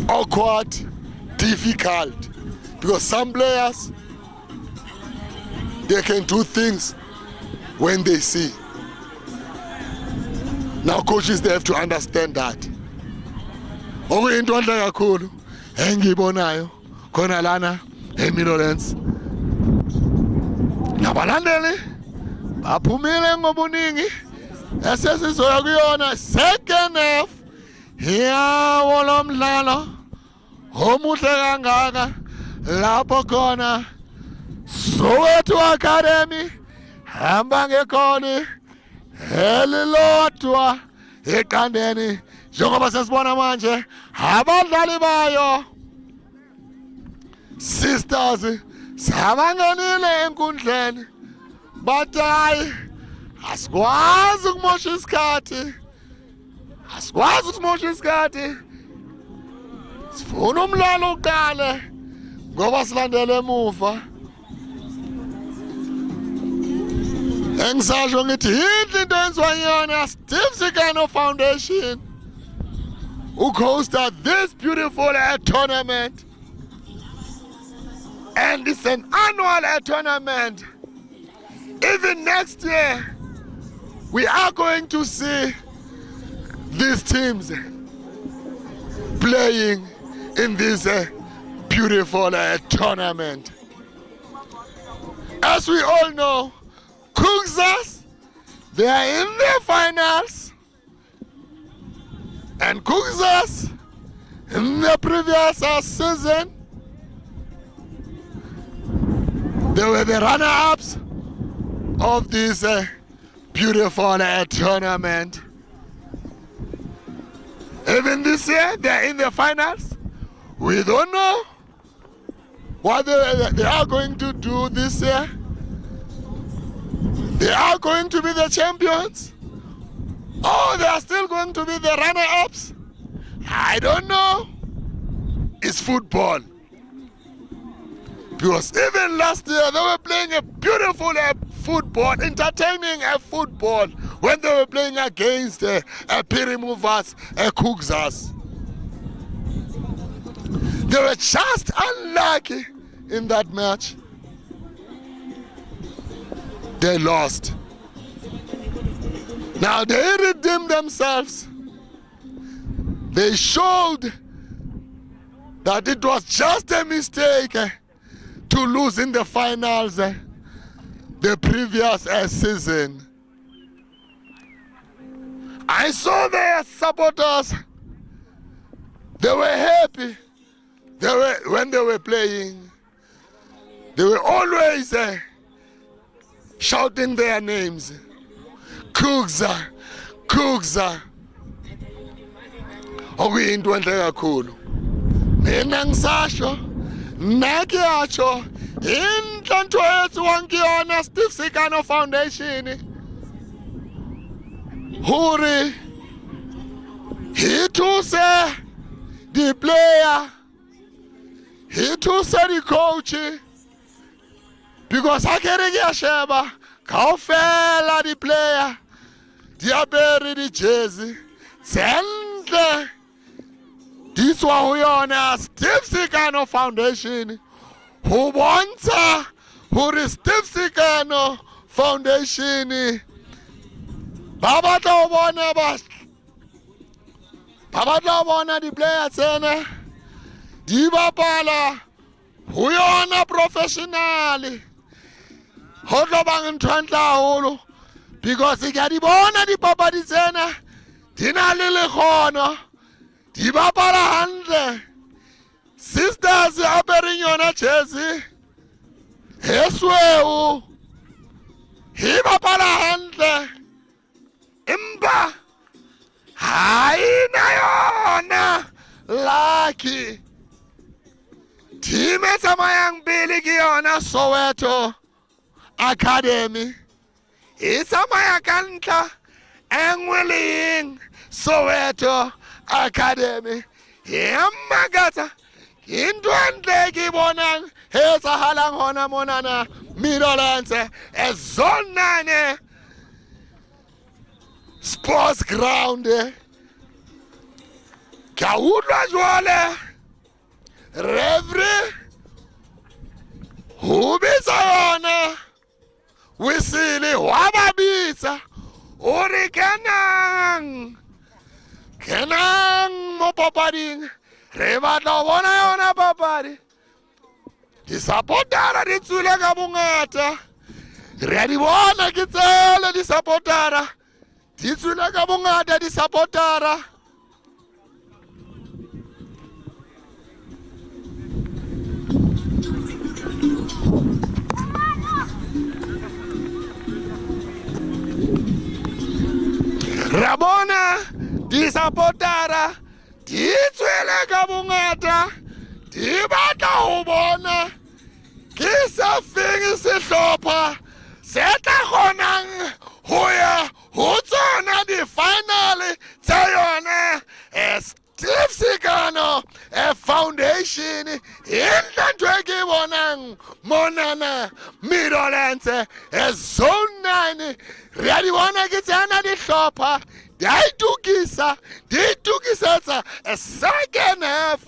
awkward, difficult, because some players, they can do things when they see. Now coaches, they have to understand that. Okuyinto enhle kakhulu engiyibonayo khona lana eMiddlelands, nabalandeli baphumile ngobuningi esesizoya kuyona second half yawo lo mdlalo omuhle kangaka, lapho khona Soweto Academy hamba ngegoli elilodwa eqandeni, njengoba sesibona manje abadlali bayo sisters sabangenile enkundleni, but hayi asikwazi ukumosha isikhathi, Sifuna umlalo uqale ngoba silandele emuva. Engisasho ngithi yinhle into enziwa yona Steve Sikano Foundation hosta this beautiful tournament, and it's an annual tournament. Even next year we are going to see these teams playing in this beautiful tournament. As we all know, Kuksas, they are in the finals, and Kuksas in the previous season, they were the runner-ups of this beautiful tournament. Even this year, they're in the finals. We don't know what they are going to do this year. They are going to be the champions, or they are still going to be the runner-ups. I don't know. It's football. Because even last year, they were playing a beautiful football, entertaining football, when they were playing against Piri Movers, Kuksas. They were just unlucky in that match. They lost. Now they redeemed themselves. They showed that it was just a mistake to lose in the finals the previous season. I saw their supporters. They were happy. When they were playing, they were always shouting their names. Kuksa, Kuksa. Okuyinto enhle kakhulu. Mina ngisasho, nakiyacho, inhlanhlo yethu wankiyona Steve Sikano Foundation. Huri, he too say the player, he too say the coach. Because akere kuyasheba, kaufela the player, diaberi the jersey, zenhle. This one huyona Steve Sikano Foundation. Who wants who is Steve Sikano Foundation? Baba tawubona the players ene. Dibapala huyona professionally. Hodlo bang ntwantla holo because ikadibona di papa di tsena dina le lekgono di bapala handle. Sisters apering yona jersey esweu hi bapala handle imba haina yona lucky team etsamayang pele ke yona Soweto Academy. Itsamaya ka ntla engwe le eng Soweto Academy. Yamagata into ntle ke bonang he etsahalang hona monana Meadowlands zone 9 sports ground. Ka utlwa jwale referee ho bitsa yona whistle wa babitsa o re kenang mo papading re batla bona yona papadi. Di-supportera di tswile ka bongata, re a di bona ke tsele di-supportera di tswile ka bongata di-supportera. Rabona di-supportera di tswile ka bongata di batla ho bona ke sa feng sehlopha se tla kgonang ho ya ho tsona di-final tsa yona Steve Sikano Ditukisetsa a second half.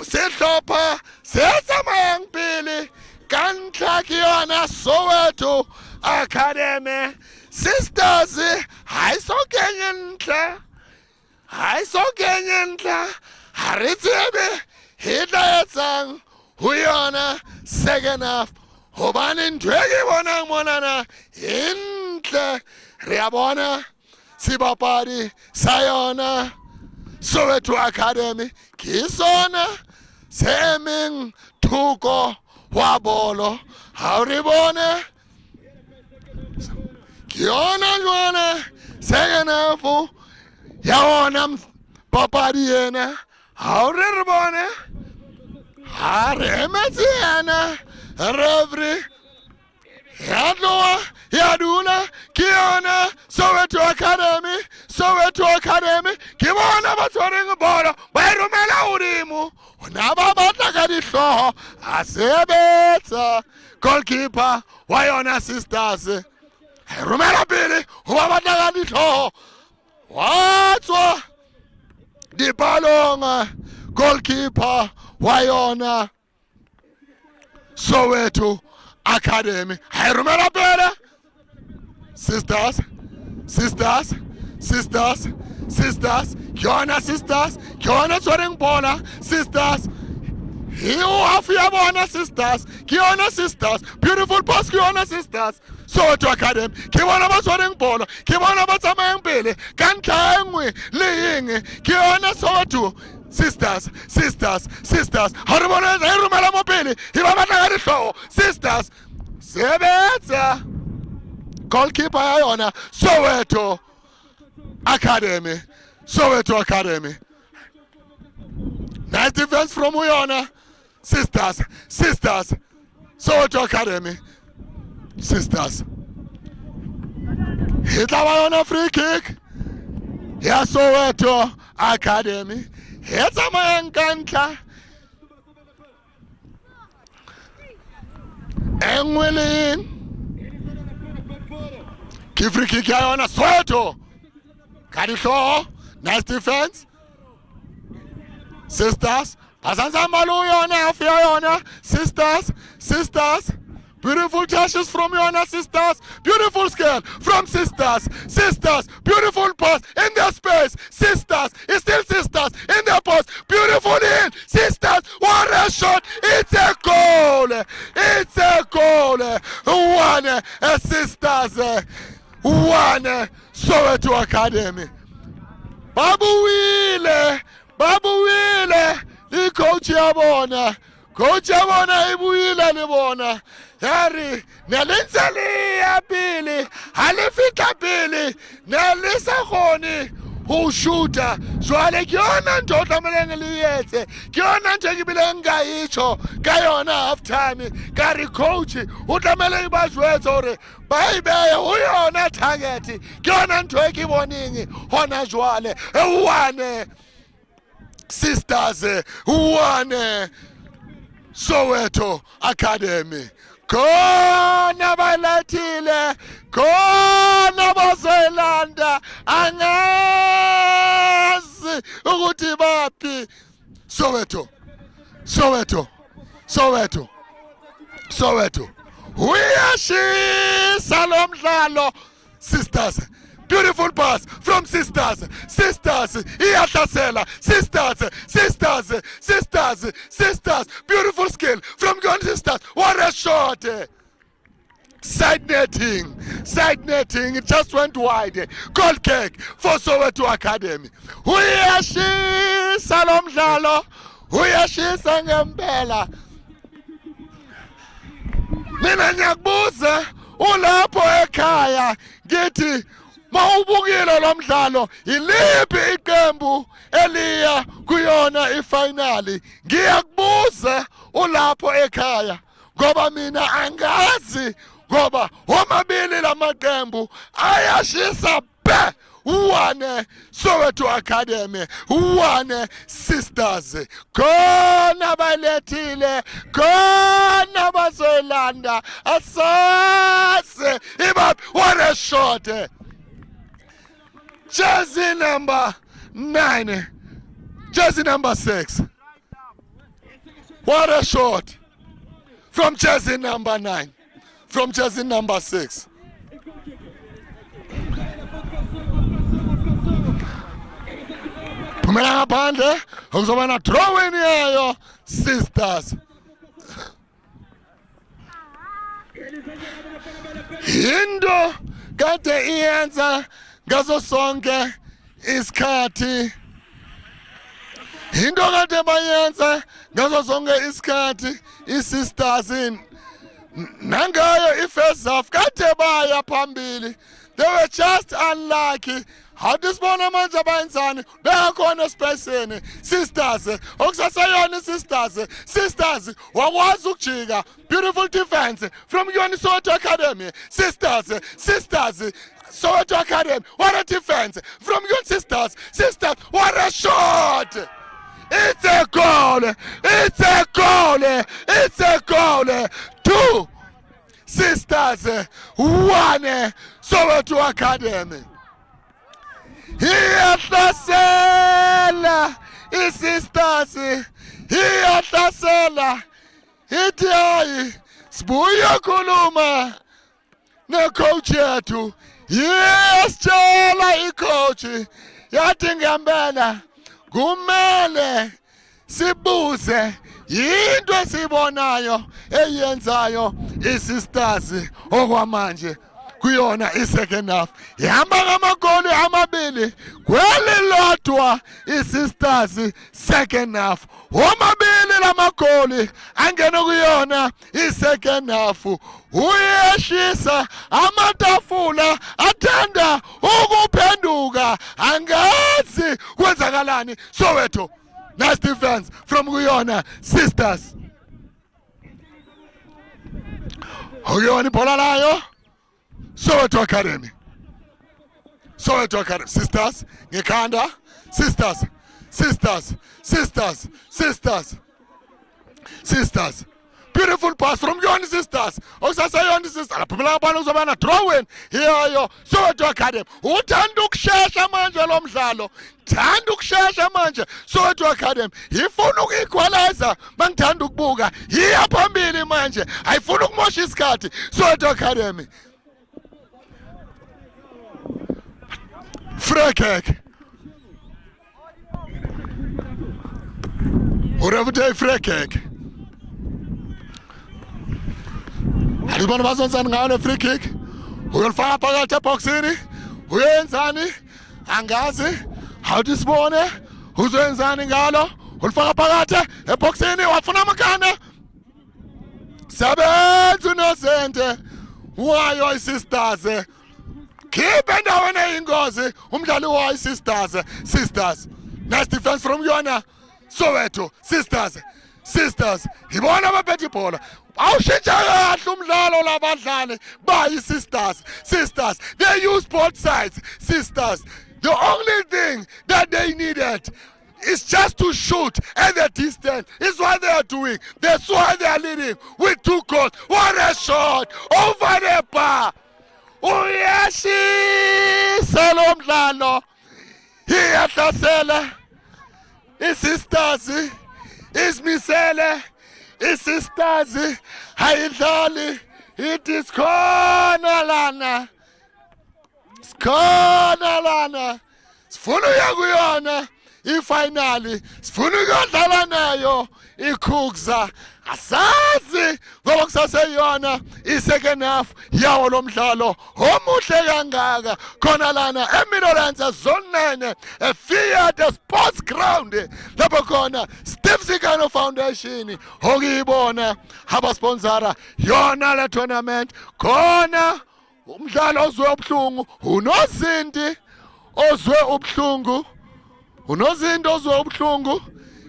Sehlopha setsamayang pele ka ntlha ke yona Soweto Academy. Sisters, ha iso kenya ntlha ha re tsebe he tla etsang ho yona second half hobane ntho e ke bonang monana e ntle. Re a bona sebapadi sa yona Soweto Academy ke sona se emeng thoko wa bolo. Ha re bone ke yona jwana second half ya ona papadi yena. Ha re bone ha re emetse yena referee ya dula ke yona Soweto Academy ke bona ba tshwareng bolo ba e romela hodimo ona ba batla ka dihloho a sebetsa goalkeeper wa yona Sisters e romela pele ho ba batla ka dihloho wa tswa dipalong goalkeeper wa yona Soweto Academy ha romela pele. Sisters, Kiona Sisters, Kiona tshwareng bola. Sisters, hiyo hafu ya bona Sisters, Kiona Sisters, beautiful pass Kiona Sisters. Soweto Academy ke bona ba tshwareng bola, ke bona ba tsamayang pele ka ntlha engwe le yeng. Kiona Soweto Sisters, ha re bona e romela mo pele e ba batla ka dihloho. Sisters, sebetsa goalkeeper ya yona Soweto Academy. Nice defense from yona Sisters, Soweto Academy. Sisters, hitla ba yona free kick ya Soweto Academy. Hetsa mayankantla engweleng ke free kick ya yona Soweto ka dihloho. Nice defense. Sisters basanza malu yona hafu ya yona Sisters, beautiful touches from yona Sisters, beautiful skill from Sisters, beautiful pass in their space. Sisters, it's still Sisters in their post, beautiful in. Sisters, what a shot, it's a goal. One Sisters, one Soweto Academy. Babuile i-coach ya bona ibuile le bona yari ne le ntse le ya pele ha le fitla pele ne le sa kgone ho shoota. Jwale ke yona ntho o tlameleng le etse, ke yona ntho ke bileng ka itsho ka yona half time ka re coach o tlameleng ba jwetsa hore ba e beye ho yona target. Ke yona ntho e ke boneng hona jwale. One Sisters, one Soweto Academy. Kona baletile, kona bazoyilanda, angazi ukuthi baphi. Soweto uyashisa lo mdlalo. Sisters, beautiful pass from Sisters, iyahlasela. Sisters, beautiful skill from Gun Sisters. What a shot! Side netting, it just went wide. Goal kick for Soweto Academy. Uyashisa lo mdlalo, uyashisa ngempela. Mina ngiyakubuza ulapho ekhaya ngithi mawubukile lo mdlalo iliphi iqembu eliya kuyona ifinali. Ngiyakubuza ulapho ekhaya ngoba mina angazi, ngoba omabili lamaqembu ayashisa be. One Soweto Academy, one Sisters. Kona balethile, kona bazoyilanda. Asase ibap, what a shot. Jersey number 9. Jersey number 6. What a shot from jersey number 9. From jersey number 6. Phumela ngaphandle okuzoba na throw-in yayo Sisters. Into kade iyenza ngazo sonke isikhathi. Into kade bayenza ngazo sonke isikhathi iSisters nangayo ifirst half kade baya phambili. They were just unlucky. How disibona manje abayenzani bekhona espaceni Sisters okusasayona Sisters wakwazi ukujika beautiful defense from Soweto Academy Sisters Soweto Academy what a defense from Sisters what a shot. It's a goal. 2 Sisters 1 Soweto Academy. Iyahlasela iSisters, iyahlasela ithi hayi sibuya khuluma necoach yethu. Yesitshela icoach yathi ngempela kumele sibuze into esibonayo eyenzayo iSisters okwamanje kuyona isecond half ihamba ngamagoli amabili kwelilodwa iSisters second half omabili lamagoli angena kuyona isecond half uyeshisa amatafula athanda ukuphenduka angazi kwenzakalani Soweto. Nice defense from kuyona Sisters. Uyona ibhola layo Soweto Academy. Sisters ngekhanda. Sisters beautiful pass from Yoni Sisters. Okusasayona Sisters aphumela abantu uzoba na throw-in hiyo Soweto Academy. Uthanda ukushesha manje lo mdlalo. Thanda ukushesha manje Soweto Academy. Ifuna ukugwalaza mangithanda ukubuka. Iya phambili manje. Ayifuna ukumosha isikhathi Soweto Academy. Free kick. Urevute free kick. Alibona bazonsani ngayo free kick. Uyolifaka phakathi eboxini. Uyenzani? Angazi. How disibone? Uzoyenzani ngalo? Ulifaka phakathi eboxini wafuna amakanda. Sebenza unosente. Wayo iSisters. Keep endaweni eyingozi umdlali wayo Sisters. Nice defense from Yona Soweto. Sisters ibona abaphethe ibhola awushintsha kahle umdlalo labadlali bayi Sisters. They use both sides. Sisters, the only thing that they needed is just to shoot at the distance. It's what they are doing. That's why they are leading with 2 goals. What a shot over the bar. Uyashisa lo mdlalo iyahlasela iSisters isimisele iSisters ayidlali ithi sikhona lana sifuna uya kuyona ifinali sifuna ukudlala nayo iKhukza asazi ngoba kusaseyona isecond half yawo lo mdlalo omuhle kangaka khona lana eMiddlelands Zone 9 eFiat Sports Ground lapho khona Steve Sikano Foundation okuyibona abasponsora yona le tournament khona umdlalo ozwe ubuhlungu unozinti ozwe ubuhlungu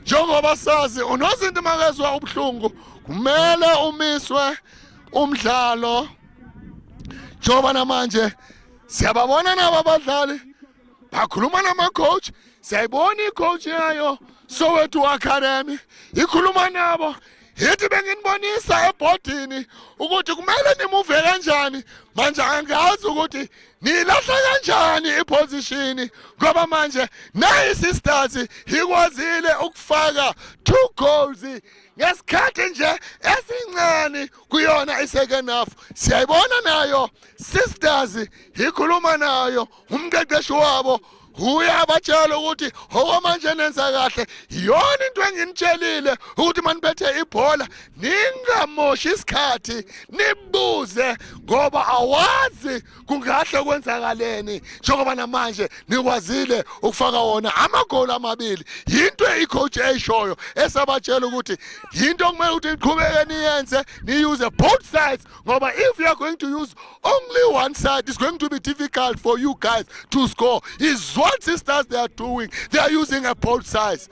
njengoba sazi unozinto makezwa ubuhlungu kumele umiswe umdlalo njengoba namanje siyababona nabo abadlali bakhuluma nama-coach siyayibona i-coach yayo Soweto Academy ikhuluma nabo yithi benginibonisa ebhodini ukuthi kumele nimuve kanjani manje angazi ukuthi nilahla kanjani iposition ngoba manje nayi sisters ikwazile ukufaka 2 goals ngesikhathi nje esincane kuyona isecond half. Siyayibona nayo sisters ikhuluma nayo umqeqeshi wabo uyabatshela ukuthi okwamanje nenza kahle. Yona into enginitshelile ukuthi maniphethe ibhola ningamoshi isikhathi nibuze ngoba awazi kungahle kwenzakaleni njengoba namanje nikwazile ukufaka wona amagoli amabili. Yinto icoach eyishoyo esabatshela ukuthi yinto okumele ukuthi niqhubeke niyenze niuse both sides ngoba if you are going to use only one side it's going to be difficult for you guys to score. Is what sisters they are doing. They are using a both sides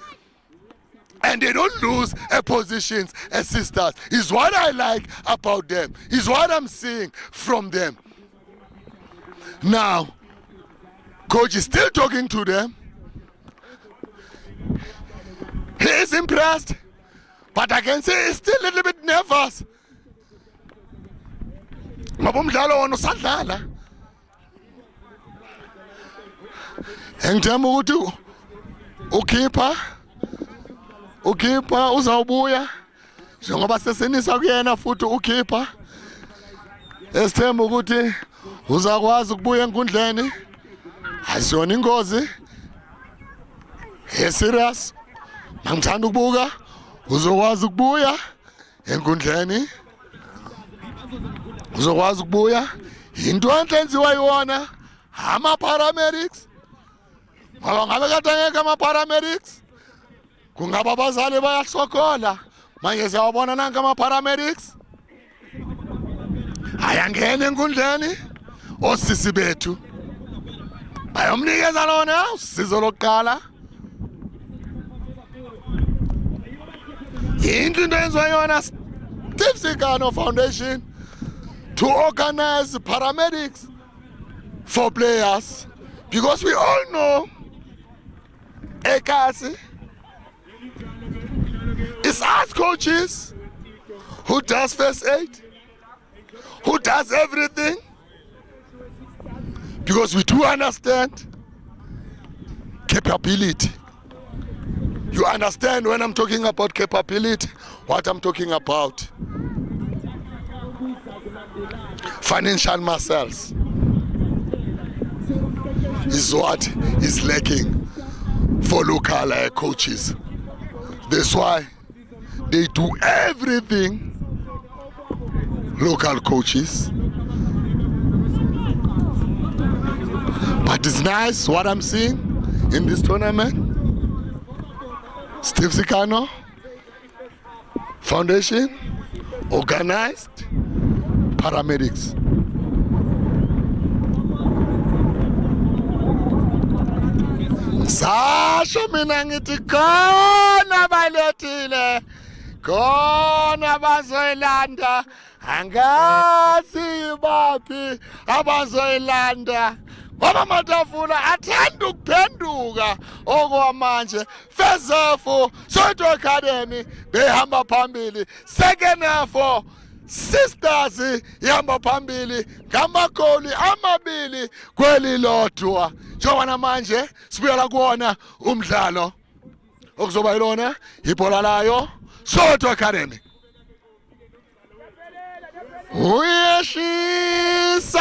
and they don't lose a positions as sisters. Is what I like about them. Is what I'm seeing from them. Now coach is still talking to them. He is impressed, but I can say he's still a little bit nervous. Ngabomdlalo wona usadlala. Engithemba ukuthi ukhipha uzawubuya njengoba sesenisa kuyena futhi ukhipha. Esithemba ukuthi uzakwazi ukubuya enkundleni. Asiyona ingozi. He serious. Ngithanda ukubuka uzokwazi ukubuya enkundleni. Uzokwazi ukubuya into enhlenziwa yona ama paramedics. Ngoba ngabe kade ngeke ama paramedics kungaba abazali bayasokola manje siyabona nanka ama paramedics ayangena enkundleni osisi bethu bayomnikeza lona usizo lokuqala. Into enziwa yona Steve Sikano Foundation to organize paramedics for players because we all know Ekasi, it's us coaches who does first aid, who does everything, because we do understand capability. You understand when I'm talking about capability, what I'm talking about. Financial muscles is what is lacking for local coaches. That's why they do everything, local coaches. But it's nice what I'm seeing in this tournament. Steve Sikano Foundation organized paramedics. Sasho mina ngithi khona balethile khona bazoyilanda angazi baphi abazoyilanda ngoba amatafula athanda ukuphenduka okwamanje. First half Soweto Academy behamba phambili, second half sisters ihamba phambili ngamagoli amabili kwelilodwa. Njengoba manje sibuyela kuona umdlalo okuzoba yilona ibhola layo Soweto Academy. Uyeshisa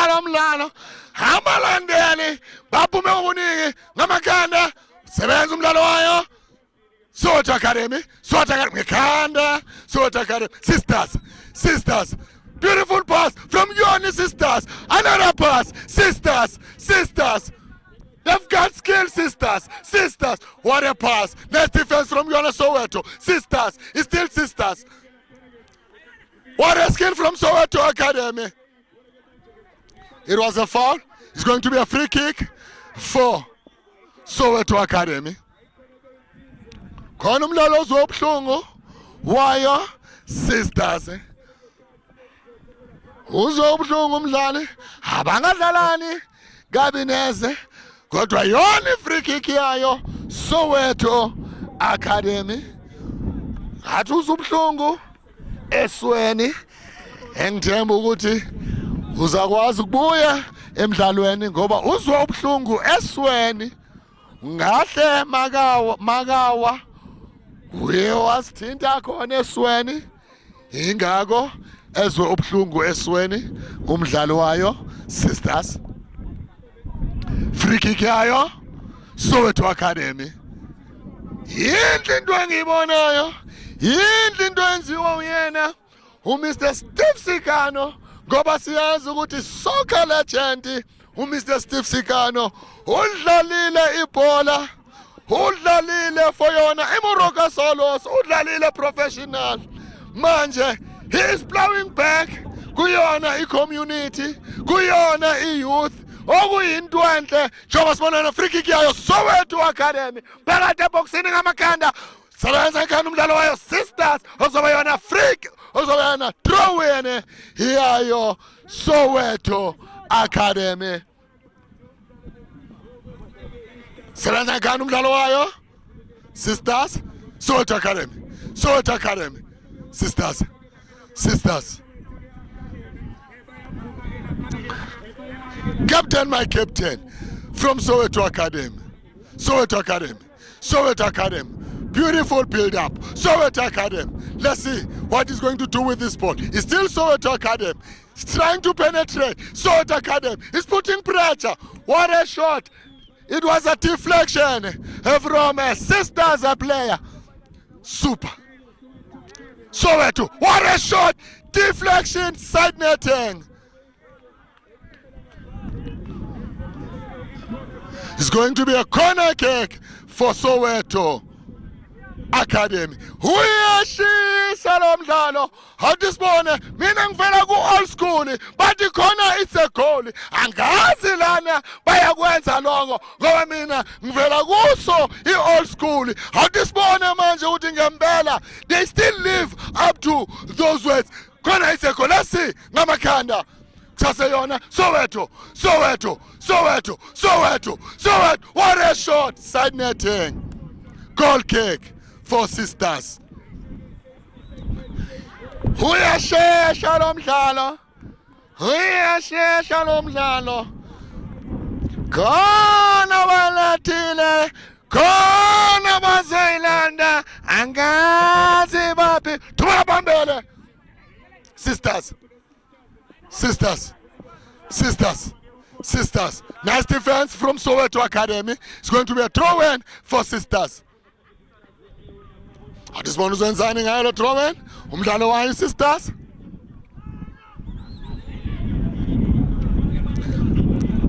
lomdlalo amalandeli baphume okuningi ngamakhanda sebenza umdlalo wayo Soweto Academy. Soweto Academy ngekhanda Soweto Academy. Sisters, beautiful pass from Yoni sisters. Another pass, sisters. They've got skill, sisters. What a pass. Next defense from Yoni Soweto. Sisters, it's still sisters. What a skill from Soweto Academy. It was a foul. It's going to be a free kick for Soweto Academy. Khona umdlalo ozobhlungu wayo sisters. Uzobhlungu umdlali abangadlalani Gabineze kodwa yona free kick yayo Soweto Academy. Athi uzobhlungu esweni engithemba ukuthi uzakwazi ukubuya emdlalweni ngoba uzwa ubuhlungu esweni. Ngahle makawa uye wasithinta khona esweni, ingako ezwe ubuhlungu esweni. Umdlalo wayo Sisters, free kick yayo Soweto Academy. Yinhle into engiyibonayo, yinhle into enziwa uyena uMr Steve Sikano, ngoba siyazi ukuthi soccer legend uMr Steve Sikano udlalile ibhola, udlalile for yona eMoroka Solos, udlalile professional. Manje he is plowing back kuyona i-community, kuyona i-youth, okuyinto enhle njengoba sibona na free kick yayo Soweto Academy phakathi eboxini ngamakhanda. Sebenza kanjani umdlalo wayo Sisters, ozoba yona freak, ozoba yona throw in yayo Soweto Academy. Sebenza kanjani umdlalo wayo Sisters, Soweto Academy, Soweto Academy, Sisters, Sisters. Captain, my captain from Soweto Academy, Soweto Academy, Soweto Academy. Beautiful build up, Soweto Academy. Let's see what he's going to do with this ball. It's still Soweto Academy. He's trying to penetrate. Soweto Academy. He's putting pressure. What a shot. It was a deflection from a Sisters player. Super. Soweto. What a shot. Deflection, side netting. It's going to be a corner kick for Soweto Academy. Uyashisa lo mdlalo. Hadisibone mina ngivela ku old school, but khona it's a goal. Angazi lana bayakwenza longo ngoba mina ngivela kuso i-old school. Hadisibone manje ukuthi ngempela they still live up to those words. Khona it's a goal. Let's see ngamakhanda. Yona Soweto, Soweto, Soweto, Soweto, Soweto. What a shot! Side netting. Goal kick for Sisters. Uyashesha lo mdlalo. Uyashesha lo mdlalo. Khona balethile, khona bazoyilanda, angazi baphi. Thuma phambili. Sisters. Sisters, Sisters, Sisters. Nice defense from Soweto Academy. It's going to be a throw-in for Sisters. This one is signing out a throw-in. Umdlalo wayo Sisters.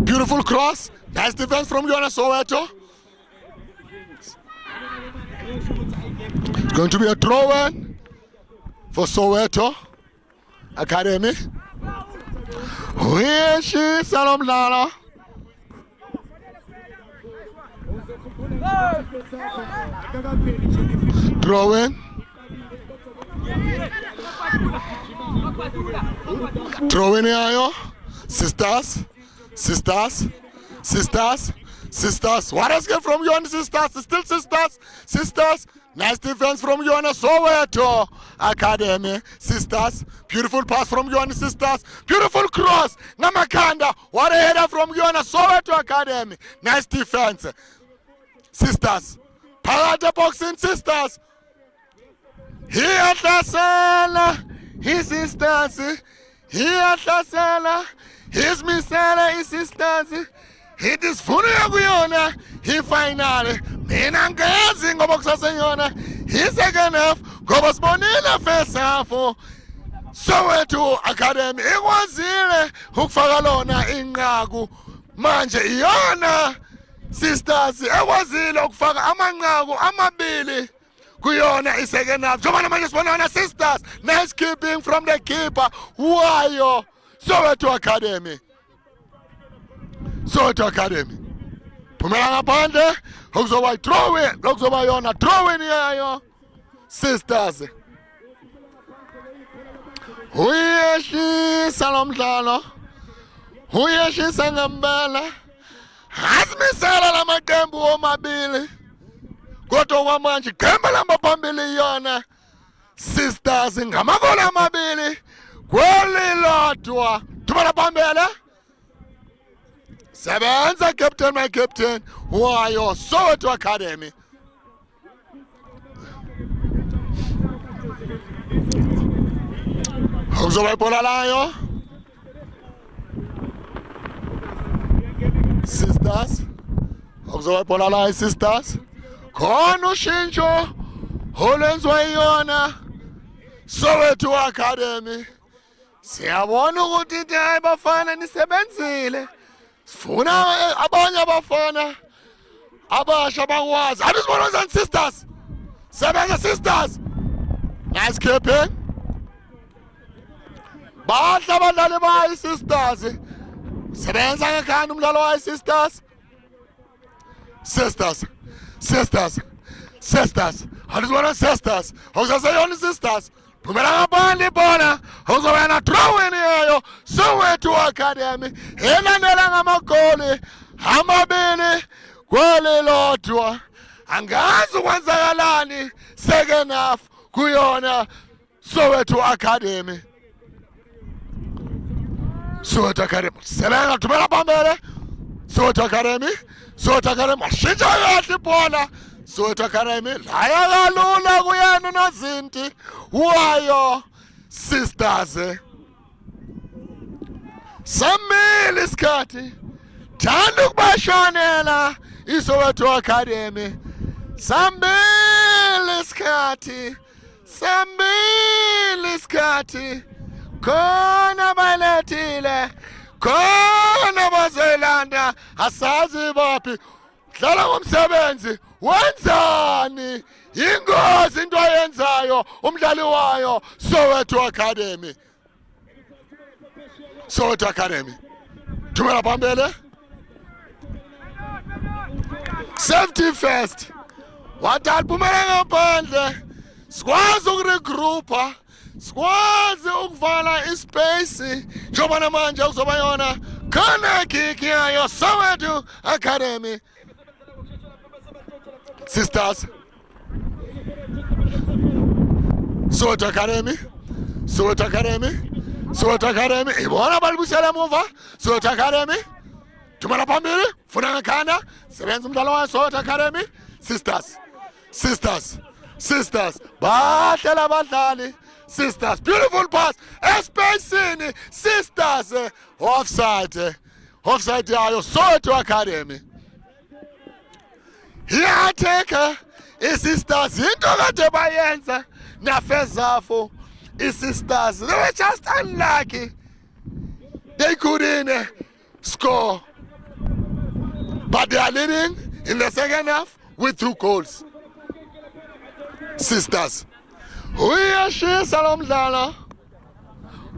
Beautiful cross. Nice defense from Yona Soweto. It's going to be a throw-in for Soweto Academy. Uyashisa lo mdlalo. Throw in. Throw in yayo. Sisters, Sisters, Sisters, Sisters. What else came from Yona Sisters? Still Sisters, Sisters. Nice defense from Yona Soweto Academy. Sisters. Beautiful pass from Yona Sisters. Beautiful cross. Namakanda. What a header from Yona Soweto Academy. Nice defense. Sisters. Parade boxing Sisters. Here Tasela. His Sisters. Here Tasela. His Misela. His Sisters. It is funny Yona. He finally. Mina ngezi ngoba kusaseyona. He second half. Ngoba sibonile first half. Soweto Academy ikwazile ukufaka lona inqaku. Manje iyona Sisters ekwazile ukufaka amanqaku amabili kuyona i-second half. Njengoba manje sibona Sisters. Nice keeping from the keeper wayo Soweto Academy. Soweto Academy. Phumela ngaphandle okuzoba throw in, okuzoba yona throw in yayo Sisters. Uyashisa lo mdlalo. Uyashisa ngempela. Asimisela la maqembu omabili. Kodwa kwamanje iqembu lamba phambili yona Sisters ngamagoli amabili kwelilodwa thumela phambili sebenza captain my captain wayo Soweto Academy. Ukuzoba ibhola layo Sisters, ukuzoba ibhola layo Sisters. Khona ushintsho olwenziwa yona Soweto Academy. Siyabona ukuthi into ayibafana nisebenzile. Sifuna abanye abafana abasha bakwazi. Abizibona Sisters. Sebenza Sisters. Nice keeping. Bahla abadlali bayi Sisters. Sebenza ngekhanda umdlalo wayi Sisters. Sisters. Sisters. Sisters. Abizibona Sisters. Awusaseyona Sisters. Phumela ngaphandle ibhola uzobana throw-in yayo Soweto Academy elandela ngamagoli amabili kwelilodwa. Angazi ukwenzakalani second half kuyona Soweto Academy. Soweto Academy sebenza thumela phambili Soweto Academy. Soweto Academy ashintsha kahle ibhola. Soweto Academy laya kalula kuyena nozinti wayo Sisters. Samile isikhathi thanda ukubashonela iSoweto Academy. Samile isikhathi. Samile isikhathi. Khona balethile. Khona bazelanda asazi baphi. Dlala ngomsebenzi. Wenzani? Ingozi into ayenzayo umdlali wayo Soweto Academy. Soweto Academy. Thumela phambili. Safety first. Wadala phumela ngaphandle. Sikwazi ukuregroupa. Sikwazi ukuvala ispace. Njengoba namanje uzoba yona corner kick yayo Soweto Academy. Sisters. Soweto Academy. Soweto Academy. Soweto Academy. Ibona balibusela emuva. Soweto Academy. Thumela phambili. Funa ngekhanda. Sebenza umdlalo wa Soweto Academy. Sisters. Sisters. Sisters. Bahlela abadlali. Sisters. Beautiful pass. Espacini. Sisters. Offside. Offside yayo Soweto Academy. Iyateka iSisters into kade bayenza nafezafu iSisters. They were just unlucky. They couldn't score. But they are leading in the second half with 2 goals. Sisters. Uyashisa lo mdlalo.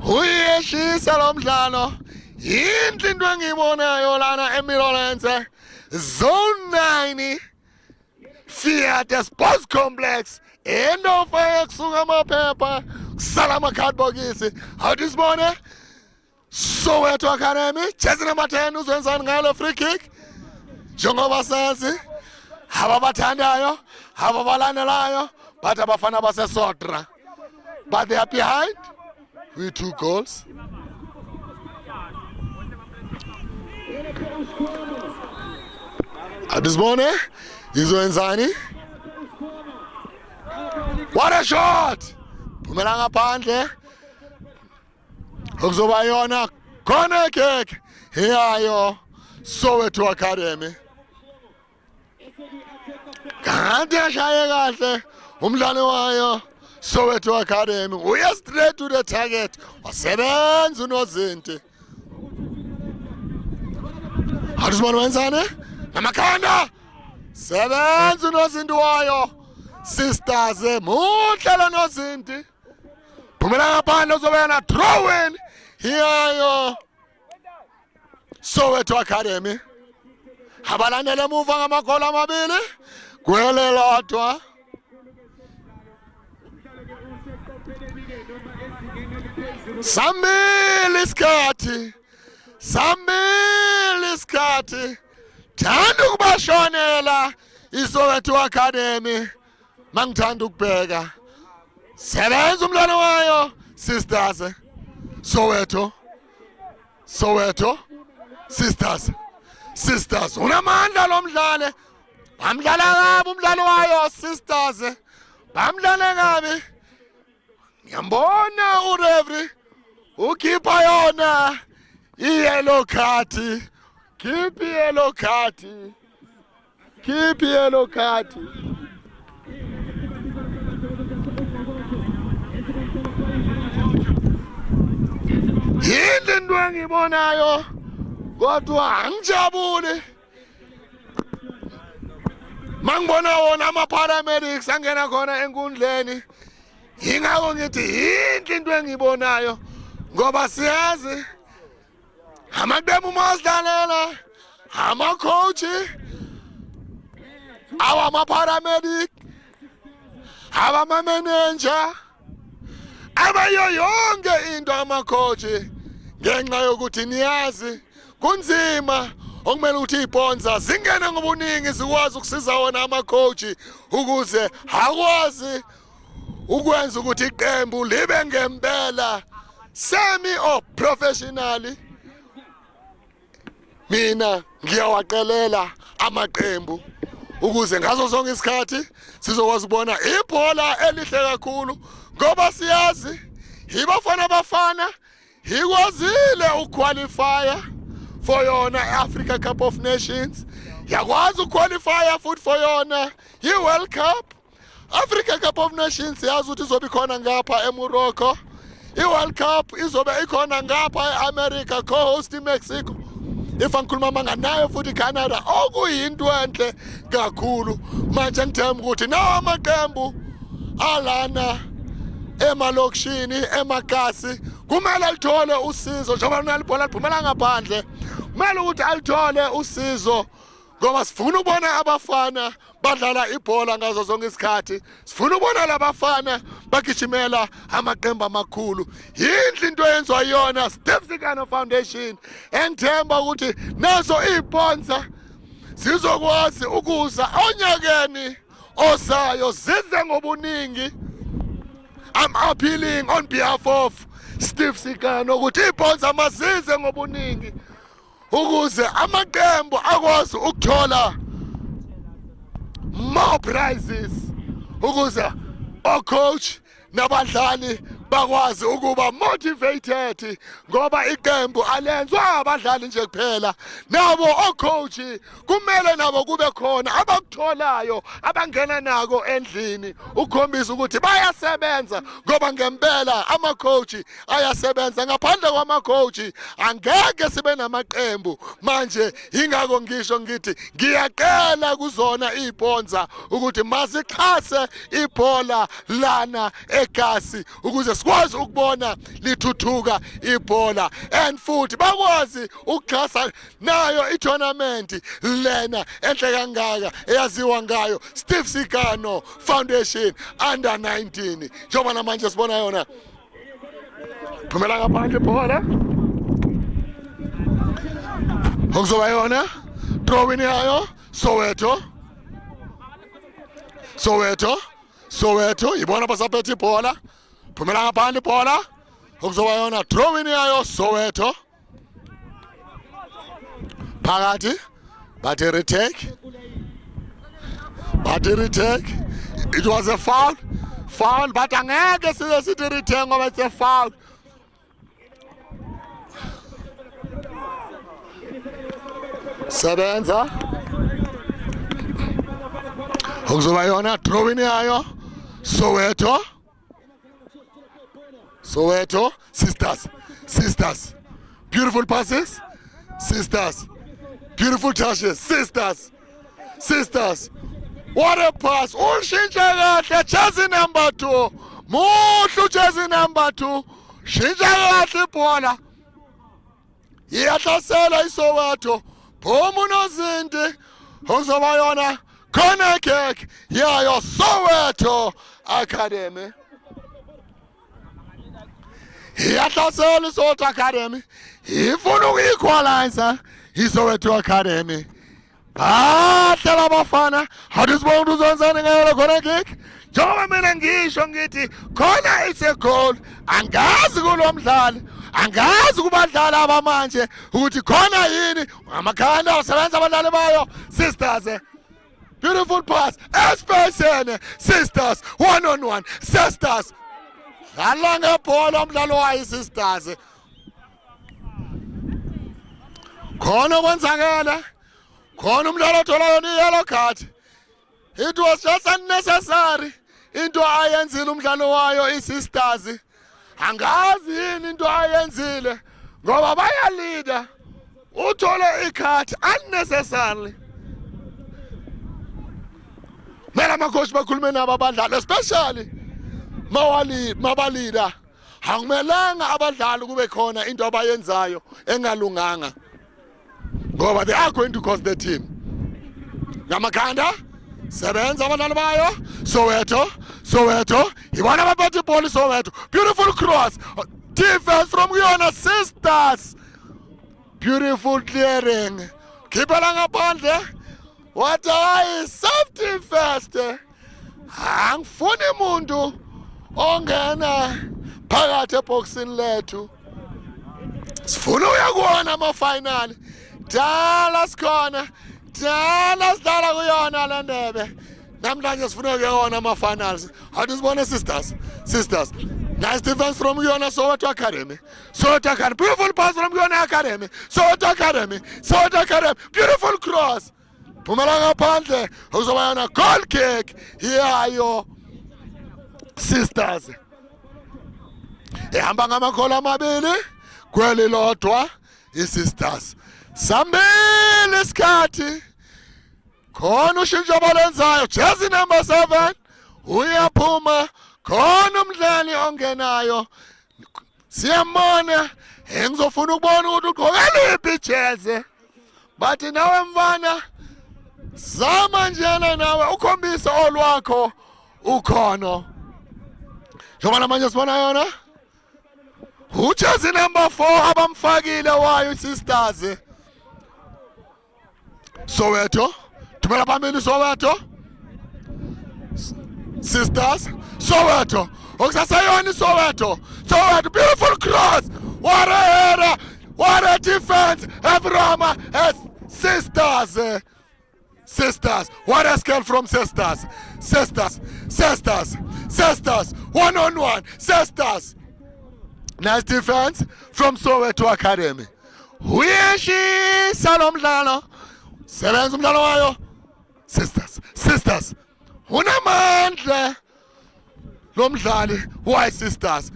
Uyashisa lo mdlalo. Yinto into engiyibonayo lana eMilolense. Zone 9. Fiat Sports Complex. Endo fire kusuka amaphepha. Kusala amakhadibhokisi. Athi sibone Soweto Academy. Jezi number 10 uzwenzani ngalo free kick. Njengoba sazi ababathandayo ababalandelayo but abafana baseSodra. But they are behind with 2 goals. This morning, izwenzani. What a shot! Phumela ngaphandle. Ukuzoba yona corner kick yayo Soweto Academy. Kanti ashaye kahle umdlali wayo Soweto Academy. Uya straight to the target. Wasebenza unozinti. Harisman wenzane? Namakhanda. Sebenza unozinti wayo. Sisters muhle nozinti. Phumela ngaphandle uzoba na throw in yayo Soweto Academy. Abalandela emuva ngamagoli amabili kwelilodwa. Samile isikhathi. Samile isikhathi. Thanda ukubashonela iSoweto Academy. Mangithanda ukubheka. Sebenza umdlalo wayo Sisters. Soweto, sisters, unamandla lo mdlali, bamdlala kabi umdlali wayo, sisters, bamdlala kabi. Ngiyambona ureferee ukhipha yona i-yellow card, keep yellow card. Yini into engibonayo kodwa angijabule mangibona wona ama-paramedics angena khona enkundleni. Yingakho ngithi yinhle into engibonayo ngoba siyazi amaqembu masidlalela ama-coach, awama-paramedic, abama-manager, abayo yonke into ama-coach, ngenxa yokuthi niyazi kunzima okumele ukuthi iy'ponsa zingene ngobuningi zikwazi ukusiza wona ama-coach ukuze akwazi ukwenza ukuthi iqembu libe ngempela semi or professionally. Mina ngiyawaqelela amaqembu ukuze ngazo zonke isikhathi sizokwazi ukubona ibhola elihle kakhulu ngoba siyazi ibafana bafana ikwazile ukuqualifya for yona i-Africa Cup of Nations, yakwazi ukuqualifya futhi for yona i-World Cup. Africa Cup of Nations yazi ukuthi izobe ikhona ngapha eMorocco, i-World Cup izobe ikhona ngapha e-America co-host iMexico, if angikhuluma manganayo futhi Canada, okuyinto enhle kakhulu. Manje ngithemba ukuthi nawo amaqembu alana emalokishini emakasi kumele alithole usizo njengoba nalibhola liphumela ngaphandle, kumele ukuthi alithole usizo ngoba sifuna ukubona abafana badlala ibhola ngazo zonke isikhathi, sifuna ukubona labafana bagijimela amaqembu amakhulu. Yinhle into eyenziwa yona Steve Sikana Foundation, engithemba ukuthi nazo iy'ponsa zizokwazi ukuza onyakeni ozayo zize ngobuningi. I'm appealing on behalf of Steve Sikana ukuthi iy'ponsa mazize ngobuningi ukuze amaqembu akwazi ukuthola more prizes, ukuze o-coach nabadlali bakwazi ukuba motivated ngoba iqembu alenzwa abadlali nje kuphela, nabo o-coach kumele nabo kube khona abakutholayo abangena nako endlini ukukhombisa ukuthi bayasebenza ngoba ngempela ama-coach ayasebenza. Ngaphandle kwama-coach angeke sibe namaqembu. Manje ingako ngisho ngithi ngiyacela kuzona iy'ponsa ukuthi mazixhase ibhola lana eGasi ukuze sikwazi ukubona lithuthuka ibhola, and futhi bakwazi ukuxhasa nayo i-tournament lena enhle kangaka eyaziwa ngayo Steve Sikana Foundation Under 19. Njengoba namanje sibona yona phumela ngaphandle ibhola okuzoba yona throwing yayo Soweto ibona basaphethe ibhola, phumela ngaphandle ibhola okuzoba yona throwing yayo Soweto phakathi bathi retake. It was a foul but angeke size sithi retake ngoba it's a foul. Sebenza okuzoba yona throwing yayo Soweto. Sisters, beautiful passes, sisters, beautiful touches, sisters, what a pass. Ushintsha kahle jersey number 2, muhlu jersey number 2, shintsha kahle ibhola, iyahlasela iSoweto, phuma unozinti okuzoba yona corner kick yayo Soweto Academy. Iyahlasela iSoweto Academy, ifuna uku-equalizer iSoweto Academy. Bahlela abafana, hathi sibona ukuthi uzenzani ngayo lo corner kick. Njengoba mina ngisho ngithi khona it's a goal, angazi kulo mdlali angazi kubadlali abamanje ukuthi khona yini amakhanda usebenza abadlali bayo. Sisters, beautiful pass, especially sisters, one on one, sisters. Dlala ngebhola umdlalo wayo sisters. Khona kwenzakala, khona umdlalo othola yona i-yellow card. It was just unnecessary into ayenzile umdlalo wayo i-sisters. Angazi yini into ayenzile ngoba bayalida uthole i-card unnecessarily. Mela amakhosi bakhulume nabo abadlali, especially mabalida. Akumelanga abadlali kube khona into abayenzayo engalunganga ngoba they are going to cost the team. Ngamakhanda sebenza abadlali bayo. Soweto ibona abaphethe ibhola Soweto. Beautiful cross, defense from Yona sisters. Beautiful clearing, khipela ngaphandle. What a safety first. Angifuni umuntu ongena phakathi eboxini lethu. Sifuna uyakuona ama-final. Dala sikhona, dala sidlala kuyona le ndebe. Namhlanje sifuna ukuyona ama-finals. Athi sibone sisters. Nice defense from Yona Soweto Academy. Beautiful pass from Yona Academy. Soweto Academy. Beautiful cross. Phumela ngaphandle uzoba yona goal kick. Yayo sisters. Ehamba ngamakhola amabili kweli lodwa i-sisters. Sambili isikhathi. Khona ushintsho abalenzayo. Jersey number 7 uyaphuma. Khona umdlali ongenayo. Siyambona. Engizofuna ukubona ukuthi ugqoke liphi ijezi. Bathi nawe mfana zama njena nawe ukhombisa olwakho ukhono. Njengoba namanje sibona yona ujezi number 4 abamfakile wayo sisters. Soweto thumela phambili Soweto sisters. Soweto okusasayona Soweto. Beautiful cross. What a header, what a defense. Evroma as sisters. What a skill from sisters. One on one. Sisters. Nice defense from Soweto Academy. Uyeshi salomdlalo. Sebenza umdlalo wayo. Sisters. Unamandla. Lomdlali why sisters.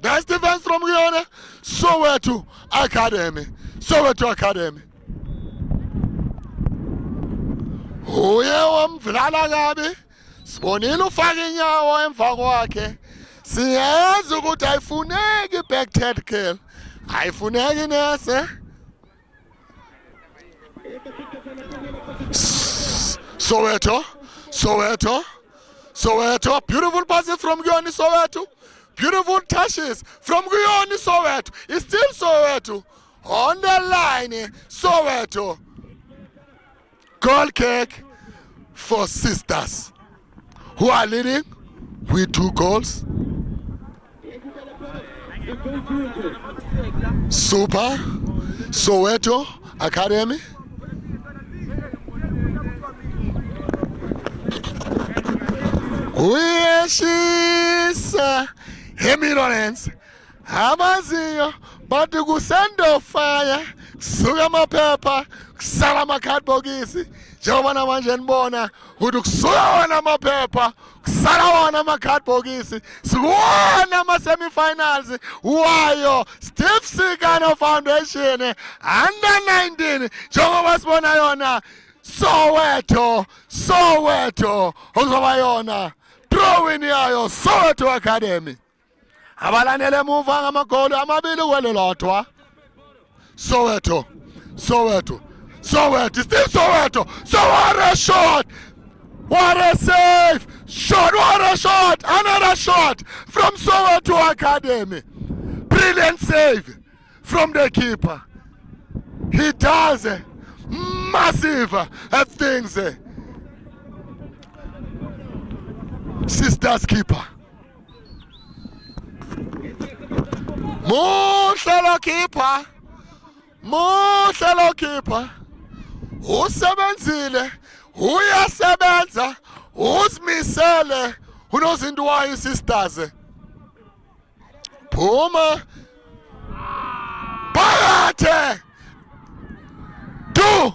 Nice defense from Yona Soweto Academy. Uye wamdlala kabi. Sibonile ufaka inyawo emva kwakhe. Siyazi ukuthi ayifuneki back tackle. Ayifuneki nese. Soweto, beautiful passes from Guyoni Soweto. Beautiful touches from Guyoni Soweto. It's still Soweto. On the line, Soweto. Goal kick for sisters, who are leading with 2 goals. Super Soweto Academy. Uyeshisa Emirates amaziyo bathi kusendo fire kusuka amaphepha kusala amakhadibhokisi njengoba namanje nibona ukuthi kusuka wona amaphepha kusala wona amakhadibhokisi sikuwona ama-semi-finals wayo Steve Sikano Foundation under 19 njengoba sibona yona Soweto okuzoba yona drawing yayo Soweto Academy. Abalandele emuva ngamagoli amabili kwelo lodwa. Soweto, still Soweto. So what a shot! What a save! Another shot from Soweto Academy. Brilliant save from the keeper. He does massive things. Sisters keeper. muhle lo keeper, muhle lo keeper. Usebenzile, uyasebenza, uzimisele, unozinto wayo sisters. Phuma phakathi to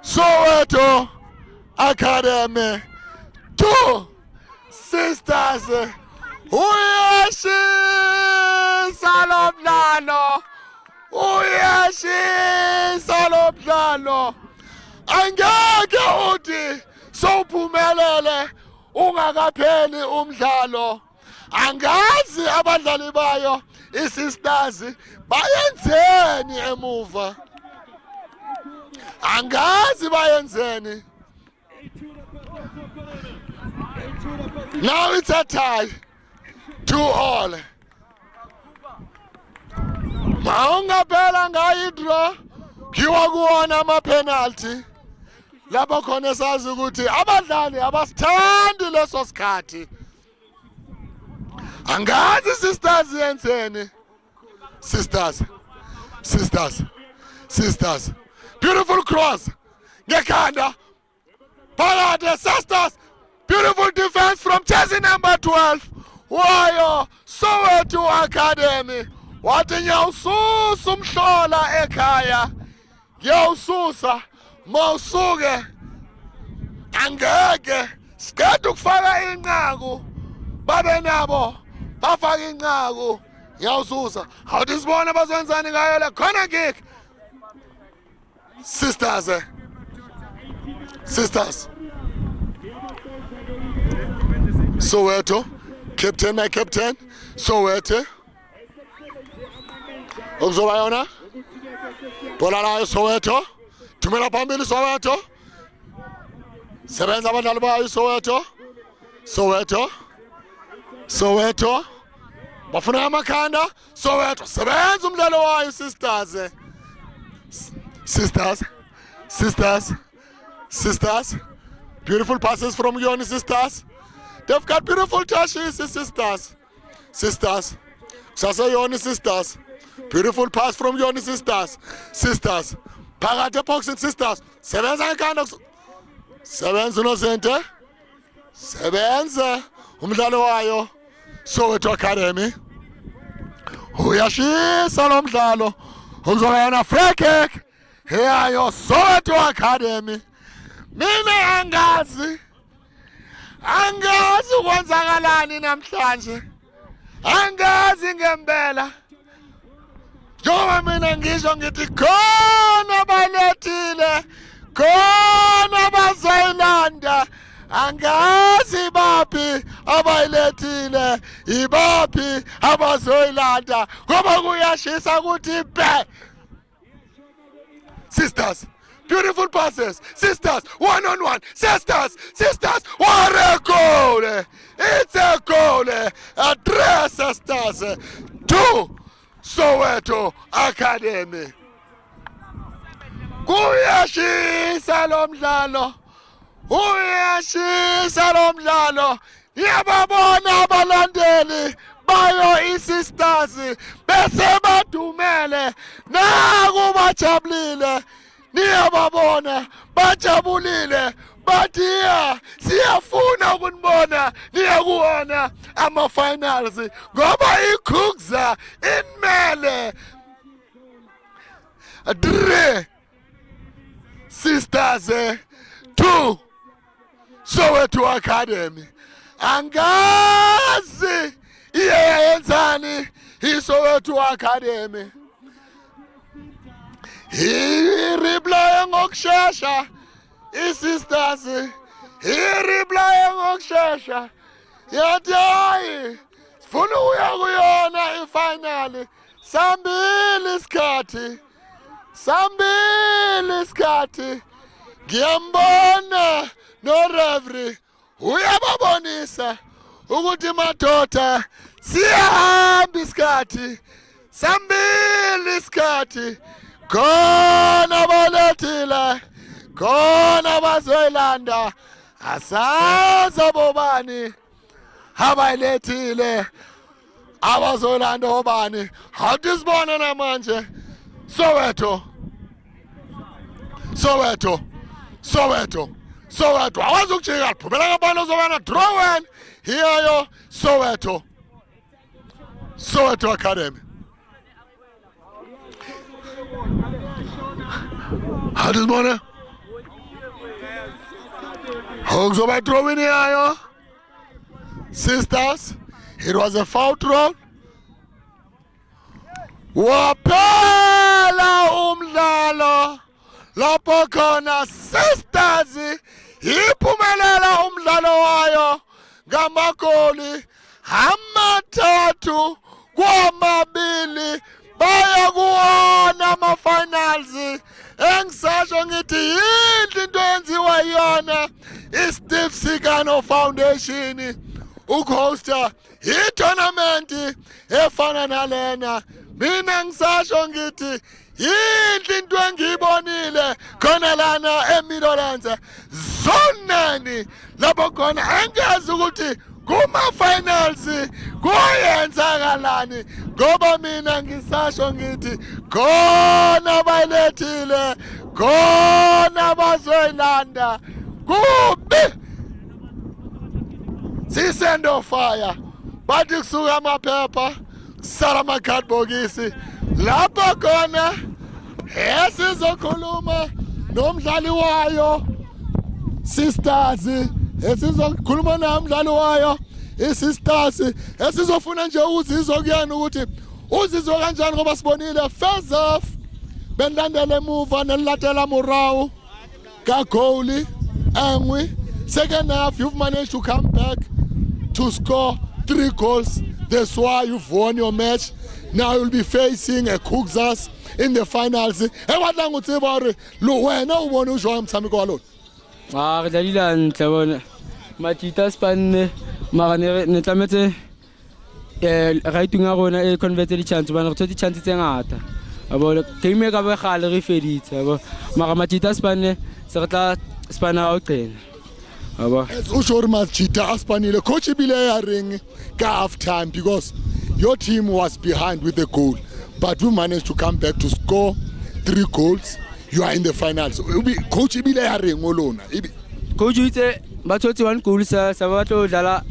Soweto Academy, to sisters. Uyashisa lo mdlalo, uyashisa lo mdlalo. Angeke uthi sowuphumelele ungakapheli umdlalo. Angazi abadlali bayo isisters bayenzeni emuva, angazi bayenzeni. Now it's a tie, 2-2. Maungaphela ngayidraw kiwa kuwona ama-penalty. Lapho khona sazi ukuthi abadlali abasithandi leso sikhathi. Angazi sisters yenzeni. Sisters. Beautiful cross. Ngekhanda. Phakathi sisters. Beautiful defense from jersey number 12. Wayo Soweto Academy. Wathi nyawususa umhlola ekhaya. Ngiyawususa mawusuke. Angeke sikade ukufaka inqaku. Babe nabo bafaka inqaku. Ngiyawususa. Awuthi sibona bazenzani ngayo le corner kick. Sisters. Soweto, captain, my captain. Soweto. Ukuzoba yona. Bola layo Soweto. Thumela phambili Soweto. Sebenza abadlali bayo Soweto. Bafuna amakhanda. Soweto. Sebenza umdlalo wayo sisters. Beautiful passes from Yoni sisters. They've got beautiful touches, sisters. Sasa Yoni sisters. Beautiful pass from Yoni sisters. Phakathi boxing sisters. Sebenza ikhanda. Sebenza unosente. Sebenza umdlalo wayo Soweto Academy. Uyashisa lo mdlalo. Uzoyana free kick. Heyayo Soweto Academy. Mina angazi ukwenzakalani namhlanje. Angazi ngempela. Njengoba mina ngisho ngithi khona balethile, khona bazoyilanda. Angazi baphi abayilethile, ibaphi abazoyilanda. Ngoba kuyashisa ukuthi be. Sisters, beautiful passes. Sisters, 1-on-1. Sisters, what a goal! It's a goal. 3 sisters, 2 Soweto Academy. Kuyashisa lo mdlalo. Yababona abalandeli bayo isisters bese badumele naku bajabulile. Niyababona bajabulile bathi siyafuna ukunibona niyakuona ama-finals ngoba ikhukza inmele. 3 sisters, 2 Soweto Academy. Angazi iyenzani iSoweto Academy. Replay ngokushesha isisters. Replay ngokushesha. Yathi hayi sifuna uya kuyona ifinal. Sambili isikhathi. Ngiyambona no referee uyababonisa ukuthi madoda siyahamba isikhathi. Sambili isikhathi. Khona balethile, khona bazoyilanda. Asazi bobani abayilethile. abazolanda obani awutisibona namanje Soweto awazi ukujika liphumela ngabani ozobana draw one hiyayo Soweto Academy awutisibona okuzoba drawing hiyayo sisters. It was a foul throw. Waphela umdlalo lapho khona sisters iphumelela umdlalo wayo ngamagoli 3-2 baya kuwona ama-finals. Engisasho ngithi yinhle into yenziwa yona iSteve Sikano Foundation ukhosta i-tournament efana nalena. Mina ngisasho ngithi yinhle into engiyibonile khona lana eMidlands Zone 9 lapho khona engezi ukuthi kuma-finals kuyenzakalani ngoba mina ngisasho ngithi khona bayilethile khona bazoyilanda kubi sisend of fire bathi kusuka amaphepha kusala amakhadibhokisi lapho khona esizokhuluma nomdlali wayo sisters esizokhuluma nomdlali wayo isisters esizofuna nje uzizwa kuyena ukuthi uzizwa kanjani ngoba sibonile first half benlandela emuva nelilatela morawu ka goal engwe. Second half you've managed to come back to score 3 goals. That's why you've won your match. Now you'll be facing a Kuxas in the finals. Ewadla ngutsiba hore lo wena o bone o jwa mtshameko wa lona. Re dlalile ntle bona Matita spanne mara ne tlametse right-ing a rona e converte di chance bana re tshotse chance tse ngata abo game ka ba gale re feditse abo mara Matita spanne se re tla spana o qena abo usho Matita aspanile coach ibile ya ring ka half time because your team was behind with the goal but we managed to come back to score 3 goals. You are in the finals. Coach ibile ya ring olona coach itse ba tshotse 1 goal sa ba tlo dlala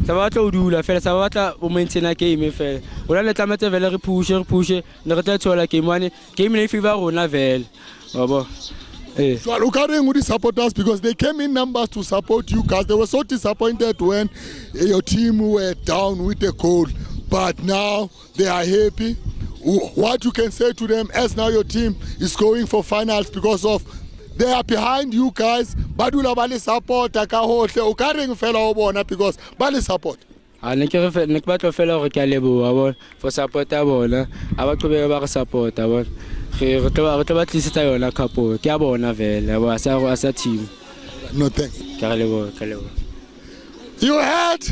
sa ba tlo dula fela sa ba tla o maintain game fela ona le tlametse vele re push ne re tla thola game one game ne favor rona vele babo So are carrying with the supporters because they came in numbers to support you guys. They were so disappointed when your team were down with a goal, but now they are happy. What you can say to them as now your team is going for finals because of they are behind you guys, but you bali support ka hohle o carrying fela o bona because bali support. Ne ke batla fela hore ke a leboha bona for support ya bona aba qhubeka ba re support bona re tla ba tlisitsa yona cup ke a bona vele ba sa team. No thank Ke a leboha You heard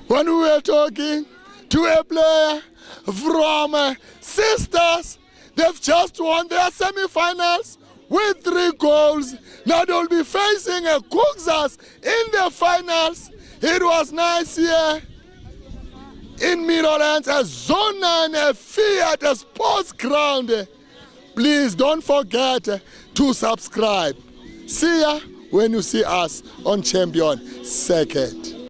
when we were talking to a player from Sisters. They've just won their semi-finals with 3 goals. Now they'll be facing a Kuxas in the finals. It was nice here in Midlands, a Zone 9, a Fiat, a sports ground. Please don't forget to subscribe. See ya when you see us on Champion Circuit.